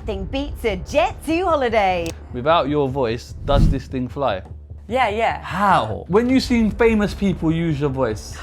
Nothing beats a Jet2 Holiday. Without your voice, does this thing fly? Yeah. How? When you've seen famous people use your voice?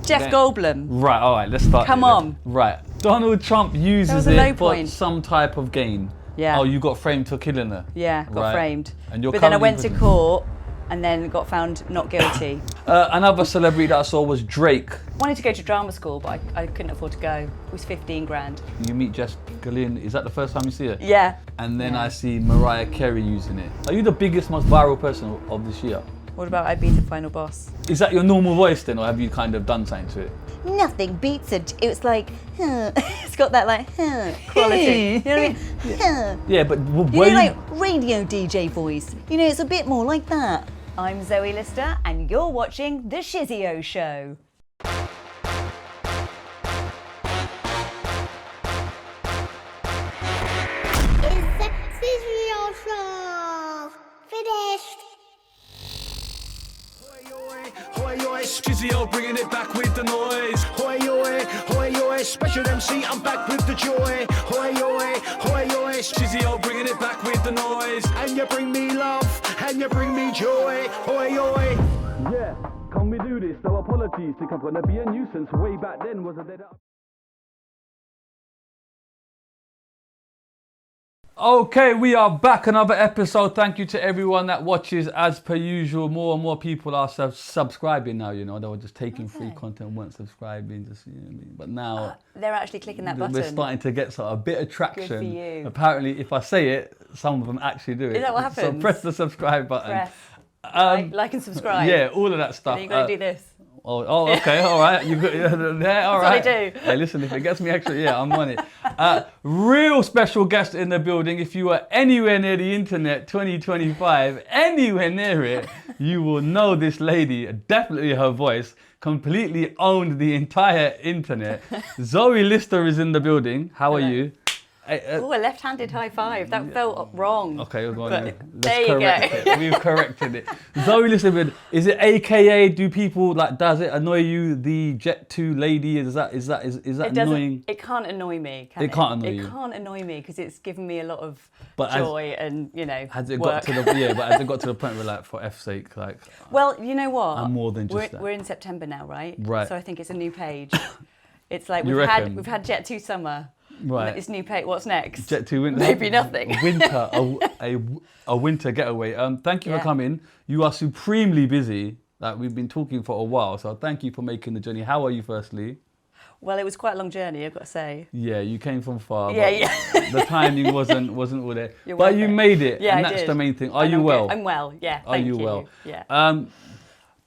Jeff Goldblum. Right, all right, let's start. Come on. Right. Donald Trump uses it for some type of gain. Yeah. Oh, you got framed for killing her? Yeah, got framed. And you're but then I went to court and then got found not guilty. Another celebrity that I saw was Drake. Wanted to go to drama school, but I couldn't afford to go. It was 15 grand. You meet Jess Glynne, is that the first time you see her? Yeah. And then I see Mariah Carey using it. Are you the biggest, most viral person of this year? What about Ibiza Final Boss? Is that your normal voice then, or have you kind of done something to it? Nothing beats it. It was like, it's got that like, quality. You know what I mean? Yeah, but You know, like radio DJ voice. You know, it's a bit more like that. I'm Zoe Lister, and you're watching The Shizzio Show. It's the Shizzio Show. Finished. Hoi, Shizzio bringing it back with the noise. Hoi, special MC, I'm back with the joy. Hoi, Shizzio bringing it back with the noise. And you bring me love, and you bring me joy. Hoi. Yeah, can we do this? No apologies, think I'm gonna be a nuisance. Way back then was a dead up. Okay, we are back, another episode. Thank you to everyone that watches. As per usual, more and more people are subscribing now, you know. They were just taking free content, weren't subscribing, just, you know what I mean? But now... they're actually clicking that button. We're starting to get a bit of traction. Good for you. Apparently, if I say it, some of them actually do it. Is that what happens? So press the subscribe button. Press. Like and subscribe. Yeah, all of that stuff. And then you're going to do this. Oh, okay, all right. You got, yeah, all right. That's what I do. Hey, listen, if it gets me extra, yeah, I'm on it. Real special guest in the building. If you are anywhere near the internet 2025, anywhere near it, you will know this lady, definitely her voice, completely owned the entire internet. Zoe Lister is in the building. How are you? Oh, a left-handed high five. That felt wrong. Okay, there you go. We've corrected it. Zoe Lister, is it AKA? Do people does it annoy you? The Jet2 lady, is that annoying? It can't annoy me. It can't annoy you. It can't annoy me because it's given me a lot of but joy and Has it work. got to the but has it got to the point where for F's sake, Well, you know what? I'm more than just we're in September now, right? Right. So I think it's a new page. It's like we've had Jet2 summer. Right. It's new page. What's next? Jet2 winter. Maybe nothing. A winter getaway. Thank you for coming. You are supremely busy. We've been talking for a while, so thank you for making the journey. How are you, firstly? Well, it was quite a long journey, I've got to say. Yeah, you came from far. Yeah. The timing wasn't all there. But you made it, yeah, and I that's did. the main thing. Are you well? I'm well. Yeah. Are you well? Yeah.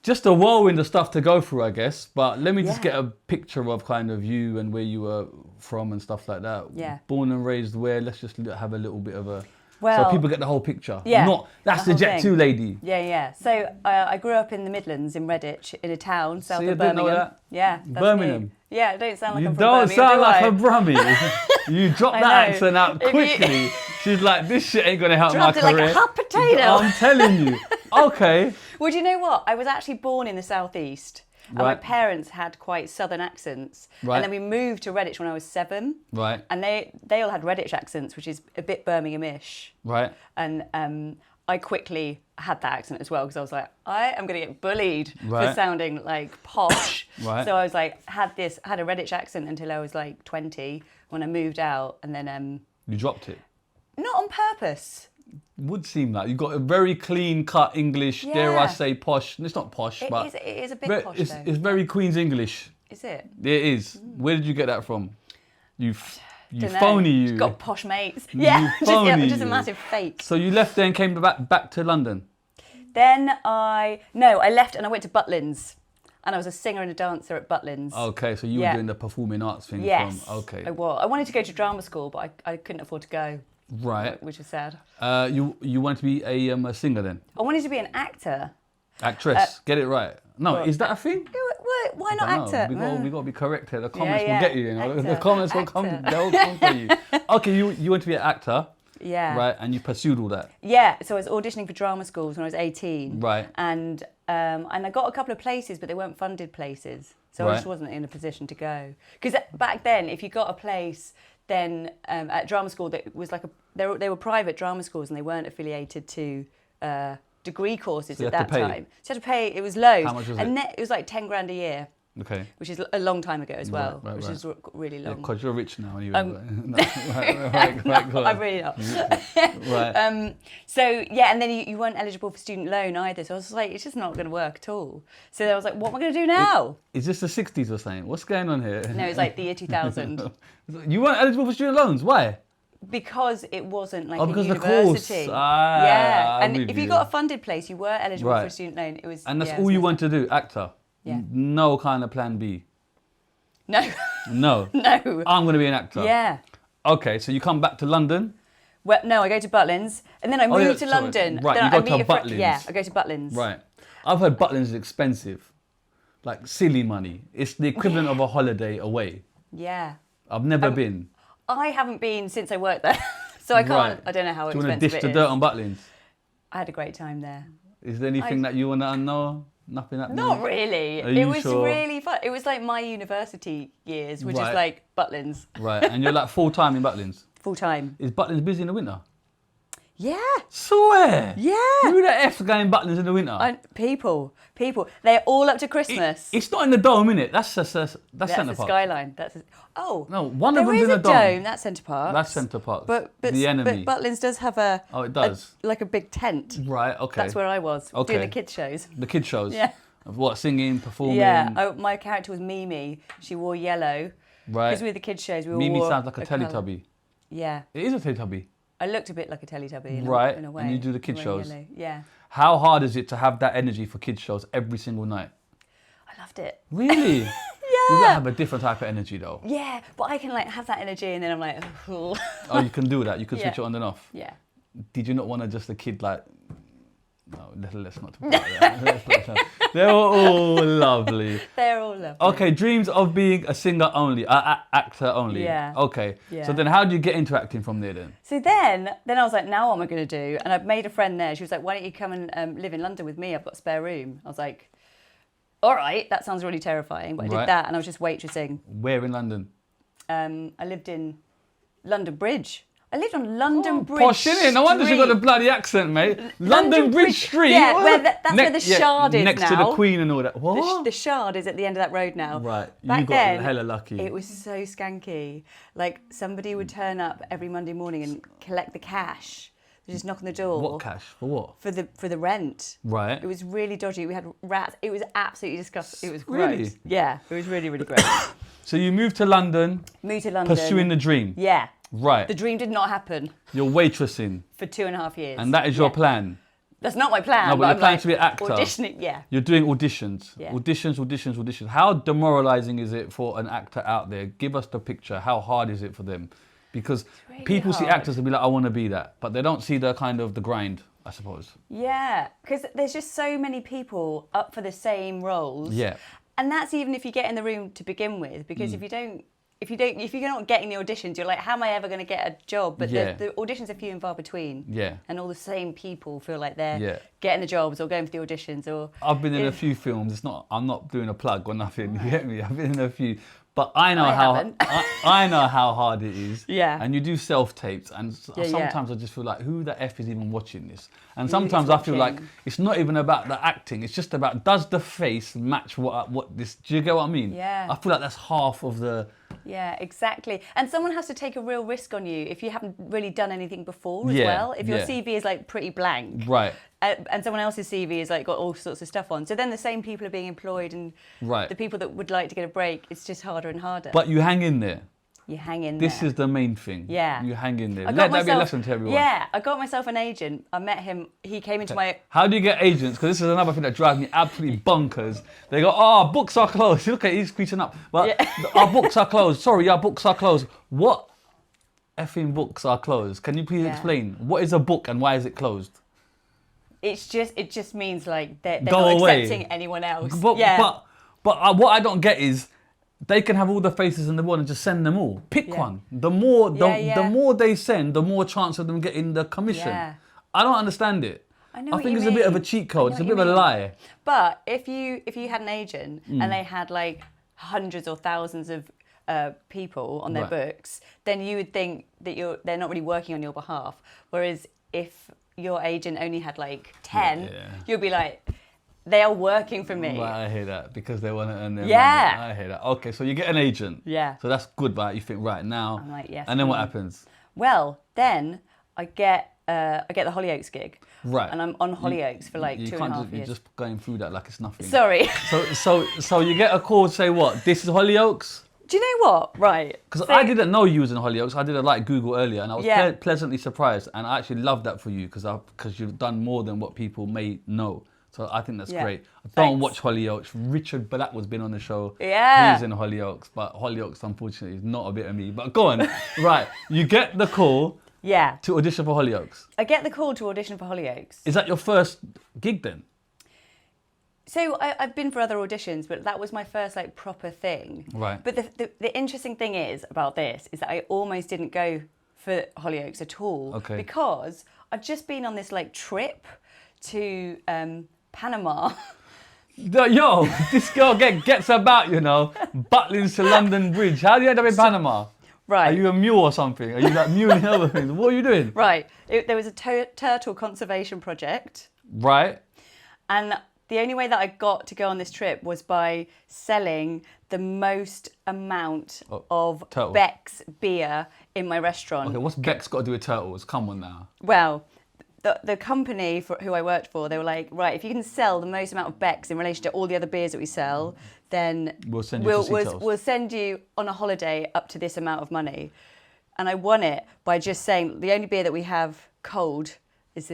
Just a whirlwind of stuff to go through, I guess. But let me just get a picture of kind of you and where you were from and stuff like that. Yeah. Born and raised where? Let's just have a little bit of a... Well, so people get the whole picture. Yeah. That's the Jet2 lady. Yeah. So I grew up in the Midlands in Redditch, in a town south of Birmingham. Birmingham. Know that? Yeah. That's Birmingham. Me. Yeah, I don't sound like You I'm from don't Birmingham, sound do like I? a Brummie. You dropped that accent out If quickly. She's like, this shit ain't gonna help my Dropped it career. like a hot potato. I'm telling you. Okay. Well, do you know what? I was actually born in the southeast. And my parents had quite southern accents. Right. And then we moved to Redditch when I was 7. Right. And they all had Redditch accents, which is a bit Birmingham-ish. Right. And I quickly had that accent as well because I was like, I am going to get bullied for sounding like posh. Right. So I was like, had a Redditch accent until I was like 20 when I moved out, and then You dropped it. not on purpose. Would seem like you've got a very clean cut English, dare I say posh. It's not posh, but it is a bit posh though. It's very Queen's English. Is it? It is. Where did you get that from? You Dunno. phony you. Just got posh mates. Yeah, just a massive fake. So you left there and came back to London? Then I left and I went to Butlins. And I was a singer and a dancer at Butlins. Okay, so you were doing the performing arts thing. Yes, Okay. I was. I wanted to go to drama school, but I couldn't afford to go. Right. Which was sad. You wanted to be a singer then? I wanted to be an actor. Actress. Get it right. No, is that a thing? Why not actor? We got to be correct here. The comments will yeah. get you. Actor, The comments will come. They'll come for you. Okay, you want to be an actor. Yeah. Right, and you pursued all that. Yeah. So I was auditioning for drama schools when I was 18. Right. And I got a couple of places, but they weren't funded places. So I just wasn't in a position to go. Because back then, if you got a place, then at drama school, that was like they were private drama schools and they weren't affiliated to degree courses So you at had that to pay? time. So you had to pay. It was loads. How much was and it? It was like 10 grand a year. Okay. Which is a long time ago as well, Right, which is really long. Because you're rich now anyway. No, Right, I'm really not. right. So yeah, and then you weren't eligible for student loan either. So I was like, it's just not going to work at all. So I was like, what am I going to do now? Is this the 60s or something? What's going on here? No, it's like the year 2000. You weren't eligible for student loans. Why? Because it wasn't like because a of the course. university. Ah, yeah, I'm and with if you you. got a funded place, you were eligible for a Right. student loan. It was, And that's yeah, all you was want to do, actor. Yeah. No kind of plan B. No, No. no. I'm going to be an actor. Yeah. Okay, so you come back to London. Well, no, I go to Butlins, and then I move yeah, to sorry. London. Right, Then you I go to meet a friend- Butlins. Yeah, I go to Butlins. Right. I've heard Butlins is expensive. Like silly money. It's the equivalent of a holiday away. Yeah. I've never been. I haven't been since I worked there, so I can't. Right. I don't know how Do you want to expensive dish it the is. dirt on Butlins? I had a great time there. Is there anything that you want to know? Nothing happening? Not really. Are It you was sure? really fun. It was like my university years, which Right. is like Butlins, Right, and you're like full time in Butlins. full time. Is Butlins busy in the winter? Yeah. Swear. Yeah. Who the F's going Butlins in the winter? And people, they're all up to Christmas. It's not in the dome, innit? That's Centre That's the Park. skyline. No, one of there them's is in the a dome. dome. That's Centre Park. That's Centre Park. But the enemy. But Butlins does have a. Oh, it does? like a big tent. Right. Okay. That's where I was Okay. doing the kids shows. The kid shows. Yeah. Of what? Singing, performing. Yeah. My character was Mimi. She wore yellow. Right. Because we were the kids shows, we Mimi wore sounds like a colour. Teletubby. Yeah. It is a Teletubby. I looked a bit like a Teletubby in, Right, in a way. and you do the kid wearing shows. yellow. Yeah. How hard is it to have that energy for kids shows every single night? I loved it. Really? Yeah. You gotta have a different type of energy though. Yeah, but I can like have that energy and then I'm like, oh. Oh, you can do that. You can switch it Yeah. on and off. Yeah. Did you not want to just a kid like? No, let's not talk about that. They were all lovely. They're all lovely. Okay, dreams of being a singer only, actor only. Yeah. Okay. Yeah. So then, how do you get into acting from there then? So then I was like, now what am I going to do? And I made a friend there. She was like, why don't you come and live in London with me? I've got a spare room. I was like, all right, that sounds really terrifying. But I Right. did that and I was just waitressing. Where in London? I lived in London Bridge. I lived on London Bridge Posh, innit? No wonder she got a Street. bloody accent, mate. London Bridge Street. Yeah, what? that's where the Shard is next now. to the Queen and all that. What? The Shard is at the end of that road now. Right, Back you got then, hella lucky. It was so skanky. Like somebody would turn up every Monday morning and collect the cash. They just knock on the door. What cash? For what? For the rent. Right. It was really dodgy. We had rats. It was absolutely disgusting. It was gross. Really? Yeah, it was really, really gross. So you moved to London, Moved to London. pursuing the dream. Yeah. Right. The dream did not happen You're waitressing, for 2.5 years. and that is your Yeah. plan. That's not my plan. No, but you're I'm planning like, to be an actor. Auditioning, yeah. You're doing auditions. Yeah. Auditions. How demoralizing is it for an actor out there? Give us the picture. How hard is it for them? Because really people see hard. actors and be like, I want to be that. But they don't see the kind of the grind, I suppose. Yeah, because there's just so many people up for the same roles. Yeah. And that's even if you get in the room to begin with, because if you're not getting the auditions, you're like, how am I ever going to get a job? But Yeah. the auditions are few and far between. Yeah. And all the same people feel like they're Yeah. getting the jobs or going for the auditions or. I've been in a if- few films. I'm not doing a plug or nothing. You get me? I've been in a few. But I know I how haven't. I know how hard it is. Yeah. And you do self tapes, and Yeah, sometimes yeah. I just feel like, who the f is even watching this? And Who's sometimes I feel like watching? it's not even about the acting. It's just about, does the face match what this? Do you get what I mean? Yeah. I feel like that's half of the. Yeah, exactly. And someone has to take a real risk on you if you haven't really done anything before as Yeah, well. If your yeah. CV is like pretty blank. Right. And someone else's CV is like got all sorts of stuff on. So then the same people are being employed and Right. the people that would like to get a break, it's just harder and harder. But you hang in there. you hang in This there. is the main thing. Yeah. You hang in there. I Let got that be a myself- lesson to everyone. Yeah, I got myself an agent. I met him. He came into my... How do you get agents? Because this is another thing that drives me absolutely bonkers. They go, oh, books are closed. Look at he's creasing up. But Yeah. our books are closed. Sorry, our books are closed. What effing books are closed? Can you please Yeah. explain? What is a book and why is it closed? It just means like they're Go not away. accepting anyone else. But, yeah. but what I don't get is they can have all the faces in the world and just send them all. Pick Yeah. one. The more Yeah. more they send, the more chance of them getting the commission. Yeah. I don't understand it. I know I what think you it's a bit of a mean. cheat I code. know It's a what bit you of a mean. lie. But if you had an agent and they had like hundreds or thousands of people on their Right. books, then you would think that they're not really working on your behalf. Whereas if your agent only had like 10, Yeah. you'd be like, they are working for me. Right, I hear that because they want to earn their Yeah. money. I hear that. Okay, so you get an agent. Yeah. So that's good, right? You think right now. I'm like, yes. And then what come on. happens? Well, then I get the Hollyoaks gig. Right. And I'm on Hollyoaks for like You 2.5 can't years. You're just going through that like it's nothing. Sorry. So you get a call to say what? This is Hollyoaks? Do you know what? Right. Because So- I didn't know you was in Hollyoaks. I did a like Google earlier, and I was Yeah. pleasantly surprised. And I actually love that for you because you've done more than what people may know. So I think that's Yeah. great. I don't Thanks. watch Hollyoaks. Richard Black has been on the show. Yeah. He's in Hollyoaks, but Hollyoaks unfortunately is not a bit of me. But go on. Right. You get the call Yeah. to audition for Hollyoaks. I get the call to audition for Hollyoaks. Is that your first gig then? So I've been for other auditions, but that was my first like proper thing. Right. But the interesting thing is about this is that I almost didn't go for Hollyoaks at all. Okay. Because I'd just been on this like trip to Panama. Yo, this girl gets about, you know. Butlins to London Bridge. How do you end up in Panama? Right. Are you a mule or something? Are you like muling other things? What are you doing? Right. There was a turtle conservation project. Right. And the only way that I got to go on this trip was by selling the most amount of turtle. Beck's beer in my restaurant. Okay, what's Beck's got to do with turtles? Come on now. Well, the company who I worked for, they were like, right, if you can sell the most amount of Beck's in relation to all the other beers that we sell, then We'll send you to Seattle. we'll send you on a holiday up to this amount of money. And I won it by just saying the only beer that we have cold is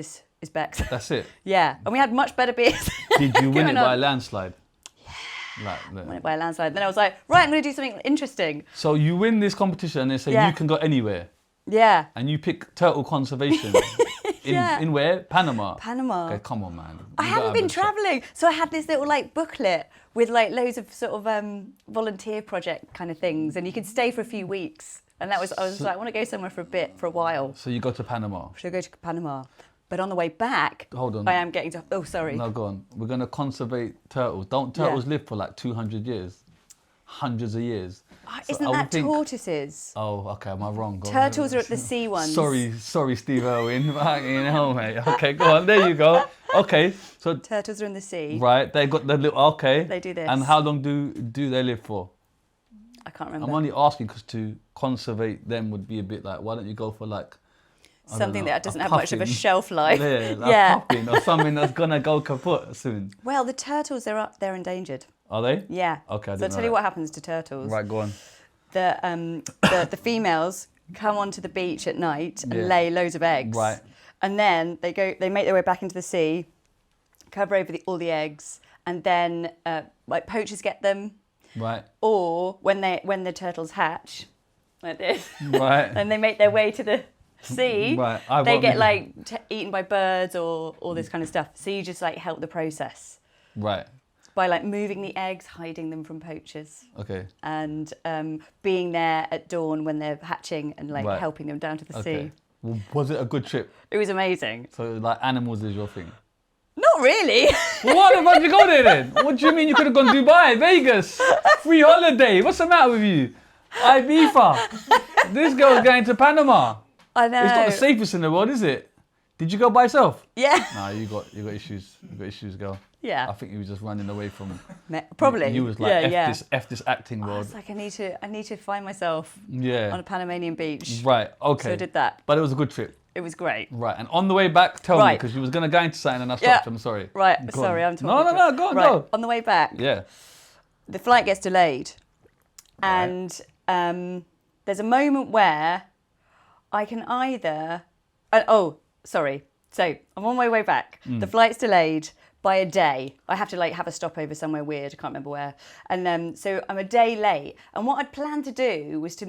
Beck's. That's it. Yeah, and we had much better beers. Did you win it going by a on. landslide? Yeah. Won it by a landslide. Then I was like, right, I'm going to do something interesting. So you win this competition and they say Yeah. you can go anywhere. Yeah. And you pick turtle conservation. Yeah. In where? Panama. Panama. Okay, come on, man. I You haven't gotta been have a shot. travelling, so I had this little like booklet with like loads of sort of volunteer project kind of things, and you could stay for a few weeks. And I was like, I want to go somewhere for a while. So you go to Panama. Should I go to Panama? But on the way back, Hold on. I am getting to. Oh, sorry. No, go on. We're going to conservate turtles. Don't turtles live for like 200 years? Hundreds of years. So Isn't I would that think- tortoises? Oh, okay. Am I wrong? Go on. Turtles are at the sea ones. Sorry, Steve Irwin. Fucking hell, mate. Okay, go on. There you go. Okay, so Turtles are in the sea. right, they got the little. Okay. They do this. And how long do they live for? I can't I'm remember. only asking because to conservate them would be a bit like, why don't you go for like I don't Something know, that doesn't a have much of a puffin? shelf life. Yeah, like Yeah. a puffin or something that's gonna go kaput soon. Well, the turtles they're endangered. Are they? Yeah. Okay, I So I'll didn't tell know you that. what happens to turtles. Right, go on. The females come onto the beach at night and Yeah. lay loads of eggs. Right. And then they make their way back into the sea, cover over all the eggs, and then like poachers get them, Right, or when the turtles hatch, like this, right. and they make their way to the sea, Right, I they won't get be- like eaten by birds or all this kind of stuff. So you just like help the process Right. by like moving the eggs, hiding them from poachers, Okay. and being there at dawn when they're hatching and like Right. helping them down to the Okay. sea. Well, was it a good trip? It was amazing. So like animals is your thing. Not really. Well, why the fuck did you go there then? What do you mean you could have gone Dubai, Vegas, free holiday? What's the matter with you? Ibiza. This girl's going to Panama. I know. It's not the safest in the world, is it? Did you go by yourself? Yeah. Nah, you got issues. You got issues, girl. Yeah. I think you were just running away from. Probably. You was like yeah, F this acting I world. was like, I need to find myself Yeah. on a Panamanian beach. Right. Okay. So I did that. But it was a good trip. It was great. Right. And on the way back, tell me Right. because you was gonna go into something and I stopped. Yeah. I'm sorry. Right. Go Sorry, on. I'm talking. No. Go on. Right. Go. On the way back, Yeah. the flight gets delayed, Right. and there's a moment where I can either. Sorry. So I'm on my way back. The flight's delayed by a day. I have to like have a stopover somewhere weird. I can't remember where. And so I'm a day late. And what I'd planned to do was to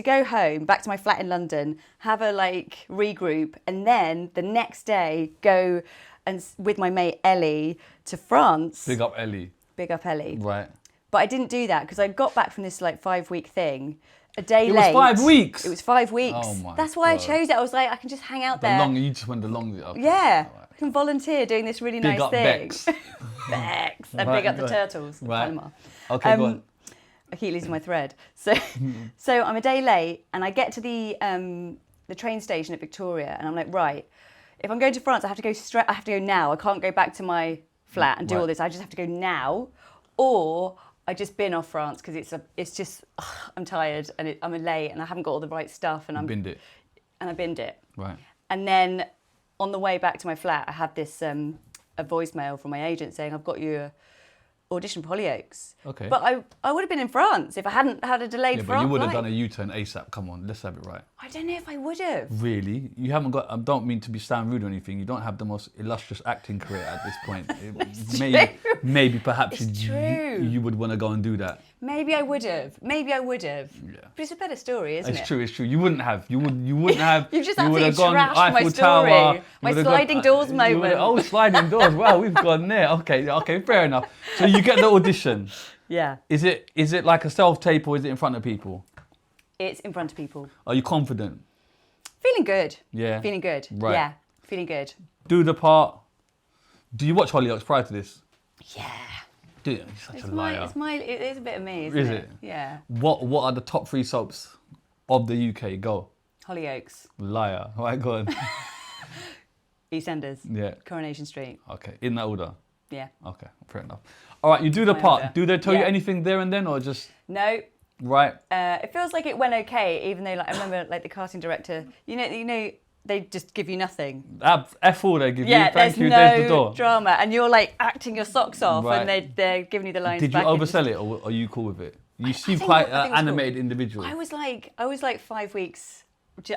go home back to my flat in London, have a like regroup, and then the next day go and with my mate Ellie to France. Big up Ellie. Big up Ellie. Right. But I didn't do that because I got back from this like 5-week thing a day It late. was 5 weeks? It was 5 weeks. Oh my That's why God. I chose it. I was like, I can just hang out The there. long. You just went the long. Okay. Yeah, All right. I can volunteer doing this really Big nice up thing. Bex. Bex. And Right, big up the go ahead. turtles. of Right. Panama. Okay, go on. I keep losing my thread. So I'm a day late, and I get to the train station at Victoria, and I'm like, right, if I'm going to France, I have to go straight. I have to go now. I can't go back to my flat and do all this. I just have to go now, or I just bin off France because it's just I'm tired and I'm late and I haven't got all the right stuff and I binned it. Right. And then on the way back to my flat, I had this a voicemail from my agent saying, I've got you a audition for Hollyoaks. Okay. But I would have been in France if I hadn't had a delayed But you would have flight. done a U-turn ASAP. Come on, let's have it right. I don't know if I would have. Really? You haven't got, I don't mean to sound rude or anything, you don't have the most illustrious acting career at this point. Maybe perhaps you would want to go and do that. Maybe I would have. Yeah. But it's a better story, isn't it? It's true. You wouldn't have. You wouldn't have. You've just you would have absolutely gone trashed my Eiffel story. Tower. My sliding doors moment. Oh, sliding doors. Wow, we've gone there. Okay, fair enough. So you get the audition. Yeah. Is it like a self-tape or is it in front of people? It's in front of people. Are you confident? Feeling good. Yeah. Feeling good. Right. Yeah. Feeling good. Do the part. Do you watch Hollyoaks prior to this? Yeah. Do you? You're such a liar. It is a bit of me, isn't Is it? it? Yeah. What are the top 3 soaps of the UK? Go. Hollyoaks. Liar. Right, go on. EastEnders. Yeah. Coronation Street. Okay. In that order. Yeah. Okay. Fair enough. All right. You do the my part. order. Do they tell you Yeah. anything there and then, or just No. right? It feels like it went okay, even though I remember the casting director. You know, they just give you nothing. F all they give Yeah, you. Thank you. there's There's the no door. drama, and you're acting your socks off, Right. and they're giving you the lines. Did you back oversell it, or are you cool with it? You seem think- quite I think it's animated individual. I was like 5 weeks.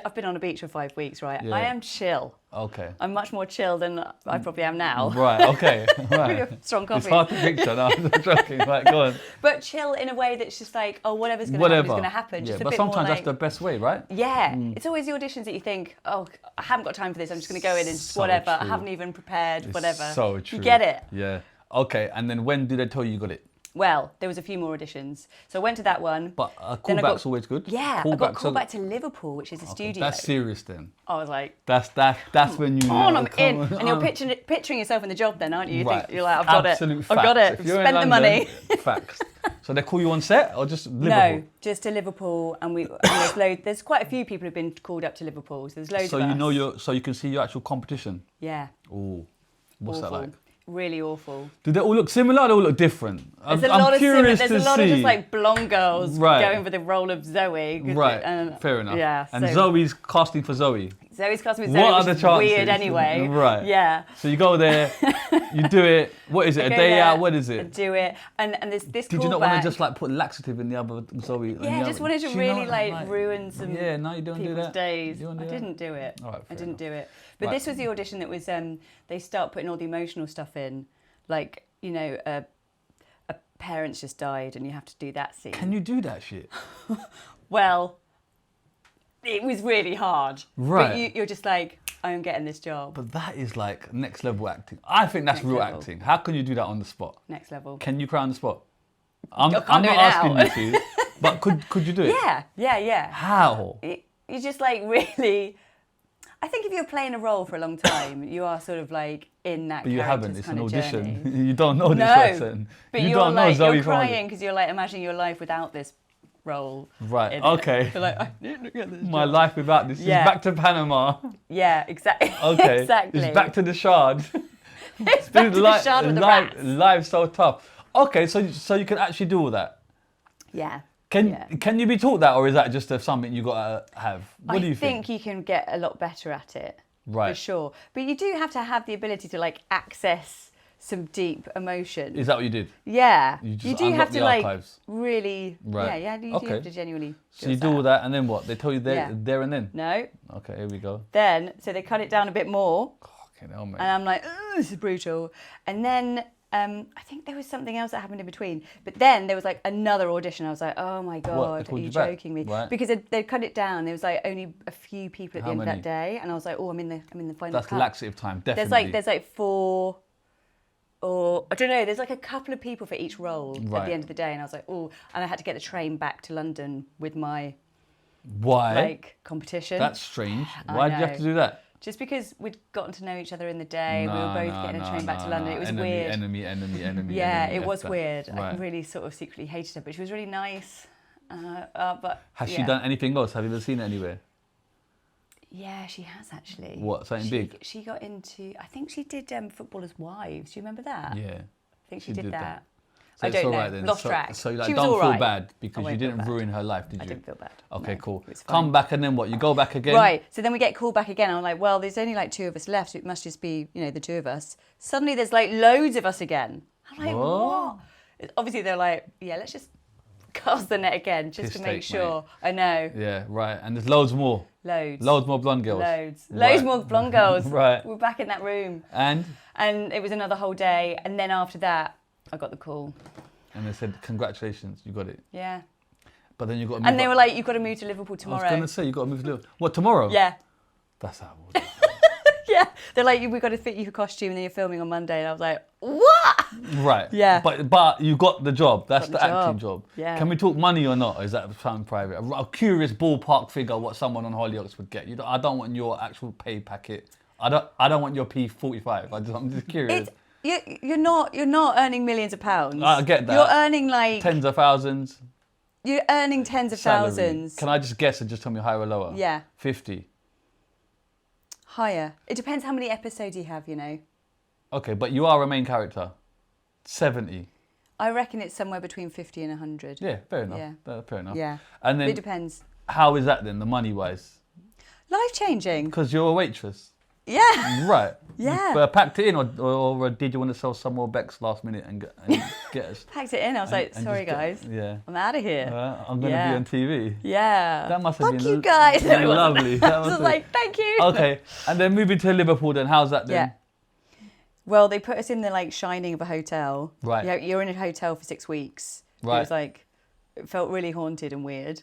I've been on a beach for 5 weeks, right? Yeah. I am chill. Okay. I'm much more chill than I probably am now. Right. Okay. Right. Really strong coffee. It's hard to picture. No, I'm joking. Right, go on. But chill in a way that's just like, oh, whatever's going to happen is going to happen. Yeah, Just a but bit sometimes more that's the best way, right? Yeah, it's always the auditions that you think, oh, I haven't got time for this. I'm just going to go in and So whatever. I true. haven't even prepared, It's whatever. so true. You get it. Yeah. Okay. And then when did they tell you got it? Well, there was a few more auditions. So I went to that one. But Then I callback's got- always good. Yeah, I got called back to Liverpool, which is a studio. That's serious then. I was like, That's when you. on, I'm in. And you're picturing yourself in the job then, aren't you? You Right. think, you're like, I've got Absolute it. I've got facts. it. If you're in Spent the London, money. Facts. So they call you on set or just Liverpool? No, just to Liverpool, and there's quite a few people who've been called up to Liverpool. So there's loads So of you us. so you can see your actual competition. Yeah. Oh, what's Awful. that like? Really awful. Do they all look similar or they all look different? There's a lot of curious There's to a lot of see. just blonde girls Right. going for the role of Zoe. Right, fair enough. Yeah. And so Zoe's casting for Zoe. Zoe's casting with What Zoe, are which the is chances? weird anyway. Right. Yeah. So you go there, you do it. What is it? I A go day there out? What is and it? do it, and this Did you not want callback- to just put laxative in the other Zoe? in the Yeah, I other- just wanted to Do you really know, ruin some Yeah, no, you don't do people's that. days. You don't do I that? didn't do it. All right, I fair didn't enough. do it. But Right. this was the audition that was they start putting all the emotional stuff in, a parent's just died and you have to do that scene. Can you do that shit? Well, it was really hard. Right. But you're just like, I'm getting this job. But that is like next level acting. I think that's Next real level. acting. How can you do that on the spot? Next level. Can you cry on the spot? I'm can't not do it asking now. you to, but could you do it? Yeah. How? You just really. I think if you're playing a role for a long time, you are sort of in that. But you haven't. character's It's an kind of audition. journey. You don't know this No, person. but you you're don't know Zoe you're from Hollywood. crying because you're imagining your life without this role. Right. in it. Okay. You're like, I didn't get this My job. life without this. Yeah. It's back to Panama. Yeah, exactly. Okay. exactly. It's back to the Shard. It's back to the shard with the rats. Life's so tough. Okay, so you can actually do all that. Yeah. Can you be taught that, or is that just something you gotta have? What do you think? I think you can get a lot better at it. Right. For sure. But you do have to have the ability to access some deep emotion. Is that what you did? Yeah. You just You do unlock have the to archives. really. Right. Yeah, you do Okay. have to genuinely. So you do all that, and then what? They tell you there, Yeah. there and then. No. Okay, here we go. Then so they cut it down a bit more. Fucking hell, mate. And I'm like, "Ugh, this is brutal. And then I think there was something else that happened in between. But then there was another audition. I was like, oh my God, are called you you back? joking me? Right. Because they cut it down. There was only a few people at the How end of many? that day. And I was like, oh, I'm in the final That's cut. laxative time, definitely. There's 4, or I don't know, there's a couple of people for each role at Right. the end of the day. And I was like, oh, and I had to get the train back to London with my Why? competition. That's strange. I Why did you have know. to do that? Just because we'd gotten to know each other in the day, we were both getting a train back to London. It was weird. Enemy. Yeah, enemy, it was that. weird. Right. I really sort of secretly hated her, but she was really nice. But Has she done anything else? Have you ever seen it anywhere? Yeah, she has actually. What, something big? She got into, I think she did Footballers' Wives. Do you remember that? Yeah. I think she did that. So I don't know. Right then. Lost track. So like, she was don't all feel right. bad because I you won't feel didn't bad. ruin her life, did you? I didn't feel bad. Okay, No, cool. it was fine. Come back and then what? You go back again? Right. So then we get called back again. I'm like, well, there's only like 2 of us left. So it must just be, the 2 of us. Suddenly there's like loads of us again. I'm like, what? Obviously they're like, yeah, let's just cast the net again just to make sure. Mate. I know. Yeah, right. And there's loads more. Loads more blonde girls. Loads Right. more blonde girls. Right. We're back in that room. And it was another whole day. And then after that, I got the call. they said, congratulations, you got it. Yeah. But then you got to move And they up. were like, you've got to move to Liverpool tomorrow. I was going to say, you got to move to Liverpool. What, tomorrow? Yeah. That's how we'll do. Yeah. They're like, we've got to fit you for costume and then you're filming on Monday. And I was like, what? Right. Yeah. But you got the job. That's Got the the acting job. job. Yeah. Can we talk money or not? Or is that something private? A curious ballpark figure what someone on Hollyoaks would get. I don't want your actual pay packet. I don't want your P45. I'm just curious. You're not earning millions of pounds. I get that. You're earning like Tens of thousands. You're earning tens of Salary. thousands. Can I just guess and just tell me higher or lower? Yeah. 50. Higher. It depends how many episodes you have, Okay, but you are a main character. 70. I reckon it's somewhere between 50 and 100. Yeah, fair enough. Yeah. Fair enough. Yeah. And then It depends. how is that then, the money wise? Life changing. Because you're a waitress. Yeah. Right. Yeah. But packed it in, or did you want to sell some more Becks last minute and get us? Packed it in. I was like, and sorry just guys. Yeah. I'm out of here. I'm going to be on TV. Yeah. That must have Fuck been you guys. been No, it wasn't. lovely. That I was must like, thank you. Okay. And then moving to Liverpool then, how's that then? Yeah. Well, they put us in the like shining of a hotel. Right. Yeah, you're in a hotel for 6 weeks. Right. It was like, it felt really haunted and weird.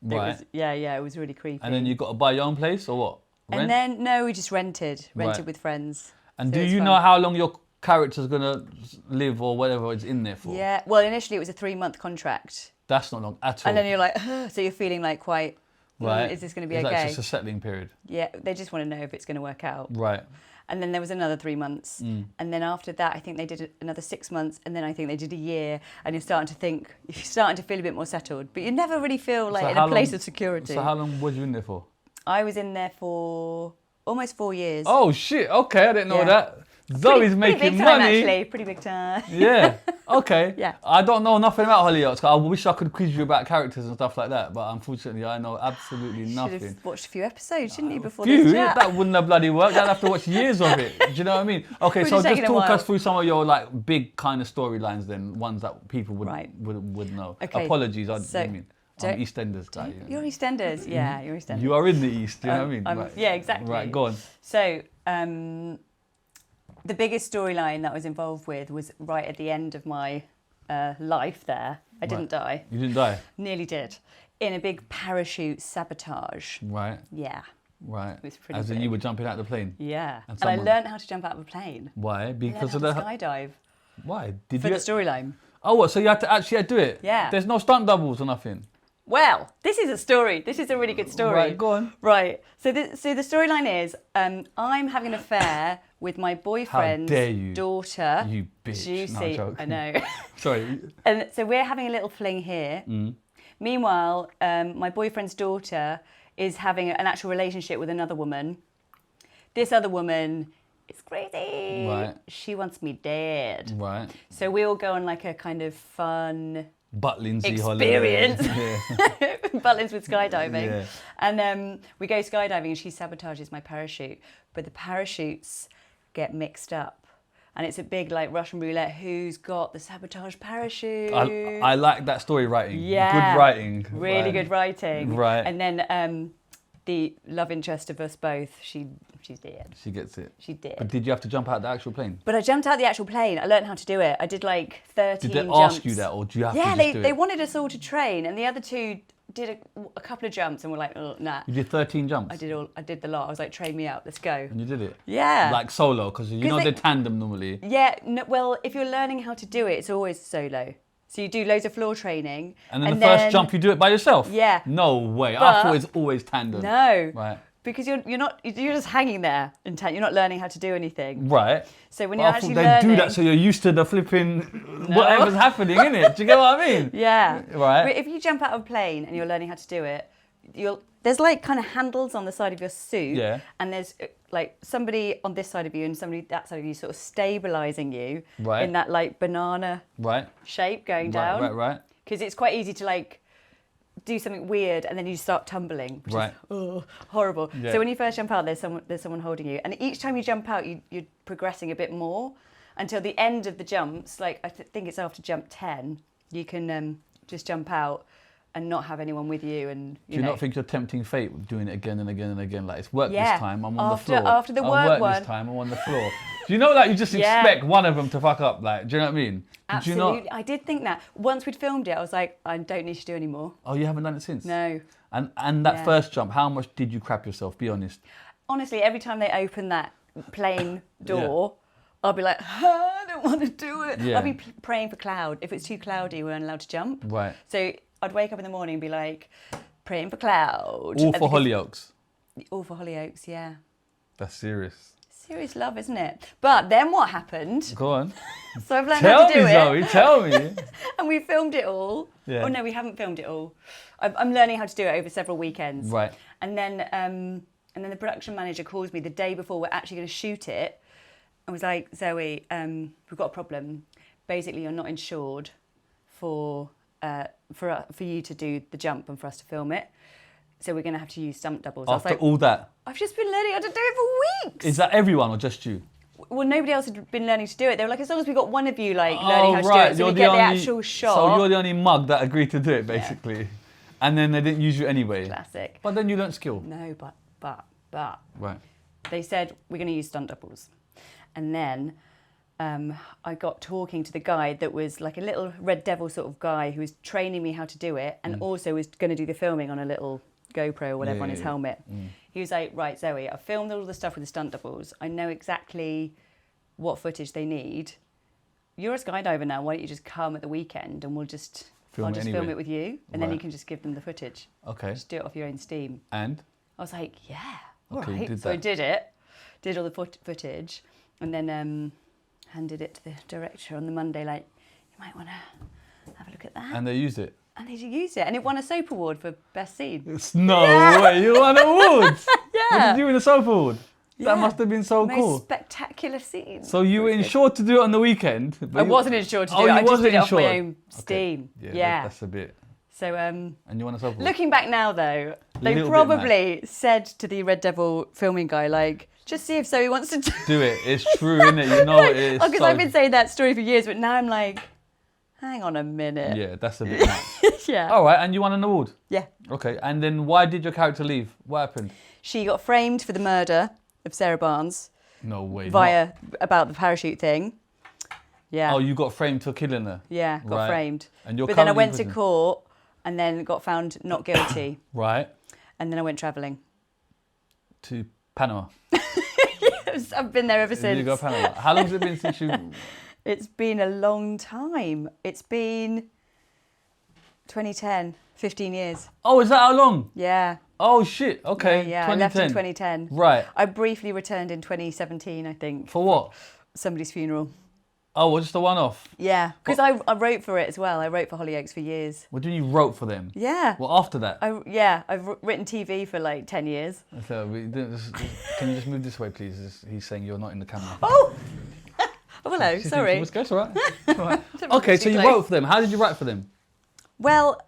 Right. It was, it was really creepy. And then you got to buy your own place or what? Rent? And then, no, we just rented Right. with friends. And So do it's you fun. know how long your character's going to live or whatever it's in there for? Yeah, well, initially it was a 3-month contract. That's not long at all. And then you're like, so you're feeling like quite, right. is this going to be Is okay? that just a settling period? Yeah, they just want to know if it's going to work out. Right. And then there was another 3 months. Mm. And then after that, I think they did another 6 months. And then I think they did a year. And you're starting to feel a bit more settled. But you never really feel like in a place of security. So how long was you in there for? I was in there for almost 4 years. Oh, shit. Okay, I didn't know Yeah. that. Zoe's pretty making big time, money. actually. Pretty big time. Yeah. Okay. Yeah. I don't know nothing about Hollyoaks. I wish I could quiz you about characters and stuff like that, but unfortunately, I know absolutely Should nothing. have watched a few episodes, shouldn't you, before Phew, this chat? that wouldn't have bloody worked. I'd have to watch years of it. Do you know what I mean? Okay, We're so just just taking a talk while. us through some of your like big kind of storylines then, ones that people would Right. would know. Okay, Apologies, I so mean. I'm don't- EastEnders guy. You're EastEnders. Yeah, you're EastEnders. You are in the East, do you know what I mean? I'm- yeah, exactly. Right, go on. So, the biggest storyline that I was involved with was right at the end of my life there. I didn't die. You didn't die? Nearly did. In a big parachute sabotage. Right, Yeah. right. It was pretty As in big. you were jumping out the plane? Yeah. And And I someone- learned how to jump out of a plane. Why? I learned Because how of to the... skydive Why? Did for you... the storyline. Oh, what? So you had to actually do it? Yeah. There's no stunt doubles or nothing? Well, this is a story. This is a really good story. Right, go on. Right. So the storyline is I'm having an affair with my boyfriend's dare you. daughter. You bitch. No, I'm Juicy. joking. I know. Sorry. And so we're having a little fling here. Meanwhile, my boyfriend's daughter is having an actual relationship with another woman. This other woman is crazy. Right. She wants me dead. Right. So we all go on like a kind of fun Butlins experience. Holiday. Yeah. Butlins with skydiving. Yeah. And we go skydiving and she sabotages my parachute. But the parachutes get mixed up. And it's a big like Russian roulette. Who's got the sabotage parachute? I like that story writing. Yeah. Good writing. Really Right. good writing. Right. And then the love interest of us both, she's dead. She gets it. She did. But did you have to jump out the actual plane? But I jumped out the actual plane. I learned how to do it. I did like 13 Did they jumps. ask you that or do you have to Yeah, just do they it? wanted us all to train. And the other two did a couple of jumps and were like, oh, nah. You did 13 jumps? I did the lot. I was like, train me up, let's go. And you did it? Yeah. Like solo, because you know they- they're tandem normally. Yeah, no, well, if you're learning how to do it, it's always solo. So you do loads of floor training. And then the first jump you do it by yourself? Yeah. No way. I But- thought it's always tandem. No. Right. because you're just hanging there intent. You're not learning how to do anything. Right. So when But you're I actually thought learning, they do that so you're used to the flipping whatever's happening, innit? Do you get what I mean? yeah, Right. But if you jump out of a plane and you're learning how to do it, there's like kind of handles on the side of your suit, Yeah. and there's like somebody on this side of you and somebody that side of you, sort of stabilizing you Right. in that like banana Right. shape going down. Right. Because it's quite easy to like do something weird and then you start tumbling, which Right. is horrible. Yeah. So when you first jump out, there's someone holding you, and each time you jump out, you're progressing a bit more until the end of the jumps. Like I think it's after jump 10, you can just jump out and not have anyone with you. And Do you not think you're tempting fate with doing it again and again and again? Like, it's work Yeah. this time, I'm on After- the floor. after the work work one. this time, I'm on the floor. Do you know, like, you just Yeah. expect one of them to fuck up? Like, do you know what I mean? Did you Absolutely, not? I did think that. Once we'd filmed it, I was like, I don't need to do any more. Oh, you haven't done it since? No. And that Yeah. first jump, how much did you crap yourself? Be honest. Honestly, every time they open that plane door, I'll be like, I don't want to do it. Yeah. I'll be praying for cloud. If it's too cloudy, we weren't allowed to jump. Right. So I'd wake up in the morning and be like, praying for cloud. All And for because- Hollyoaks. All for Hollyoaks, yeah. That's serious. Serious love, isn't it? But then what happened? Go on. So I've learned Tell how to me, do it. Zoe, tell me. And we filmed it all. Yeah. Oh no, we haven't filmed it all. I'm learning how to do it over several weekends. Right. And then the production manager calls me the day before we're actually going to shoot it, and was like, Zoe, we've got a problem. Basically, you're not insured for you to do the jump and for us to film it. So we're going to have to use stunt doubles. I was After like, all that. I've just been learning how to do it for weeks. Is that everyone or just you? Well, nobody else had been learning to do it. They were like, as long as we got one of you learning how to do it, so we get the actual shot. So you're the only mug that agreed to do it, basically. And then they didn't use you anyway. Classic. But then you learnt skill. No, but Right. they said we're going to use stunt doubles, and then I got talking to the guy that was like a little Red Devil sort of guy who was training me how to do it, and also was going to do the filming on a little GoPro or whatever on his helmet. He was like, right, Zoe, I filmed all the stuff with the stunt doubles. I know exactly what footage they need. You're a skydiver now. Why don't you just come at the weekend and I'll just film anyway. it with you, and then you Right. can just give them the footage. Okay. Just do it off your own steam. And? I was like, yeah, all Okay, you right. did So I that. did it, did all the footage, and then handed it to the director on the Monday, like, you might want to have a look at that. And they used it? And they used it, and it won a soap award for best scene. No way, you won awards? Yeah. What did you win a soap award? Yeah. That must have been so Most cool. spectacular scene. So you were insured to do it on the weekend? But I wasn't insured to do Oh, it. you I just wasn't did it off my insured? own steam. Okay. Yeah. That's a bit. So And you won a soap award? looking back now, though, they Little bit probably said to the Red Devil filming guy, like, just see if Zoe wants to Do it. It's true, isn't it? You know it is. Because so... I've been saying that story for years, but now I'm like, hang on a minute. Yeah, that's a bit much. Yeah. All right, and you won an award? Yeah. Okay, and then why did your character leave? What happened? She got framed for the murder of Sarah Barnes No way. about the parachute thing. Yeah. Oh, you got framed for killing her? Yeah, got Right. framed. And you're But then I currently in went to prison? court and then got found not guilty. Right. And then I went travelling. To Panama. I've been there ever since. You go to Panama. How long has it been since you... It's been a long time. It's been 2010, 15 years. Oh, is that how long? Yeah. Oh, shit. Okay, Yeah, I left in 2010. 2010. Right. I briefly returned in 2017, I think. For what? Somebody's funeral. Oh, well, just a one-off? Yeah, because I wrote for it as well. I wrote for Hollyoaks for years. What do you mean you wrote for them? Yeah. Well, after that? I've written TV for like 10 years. So can you just move this way, please? He's saying you're not in the camera. Oh! Oh, hello, She's sorry. thinking, it's all right. It's all right. Okay, so you wrote for them. How did you write for them? Well,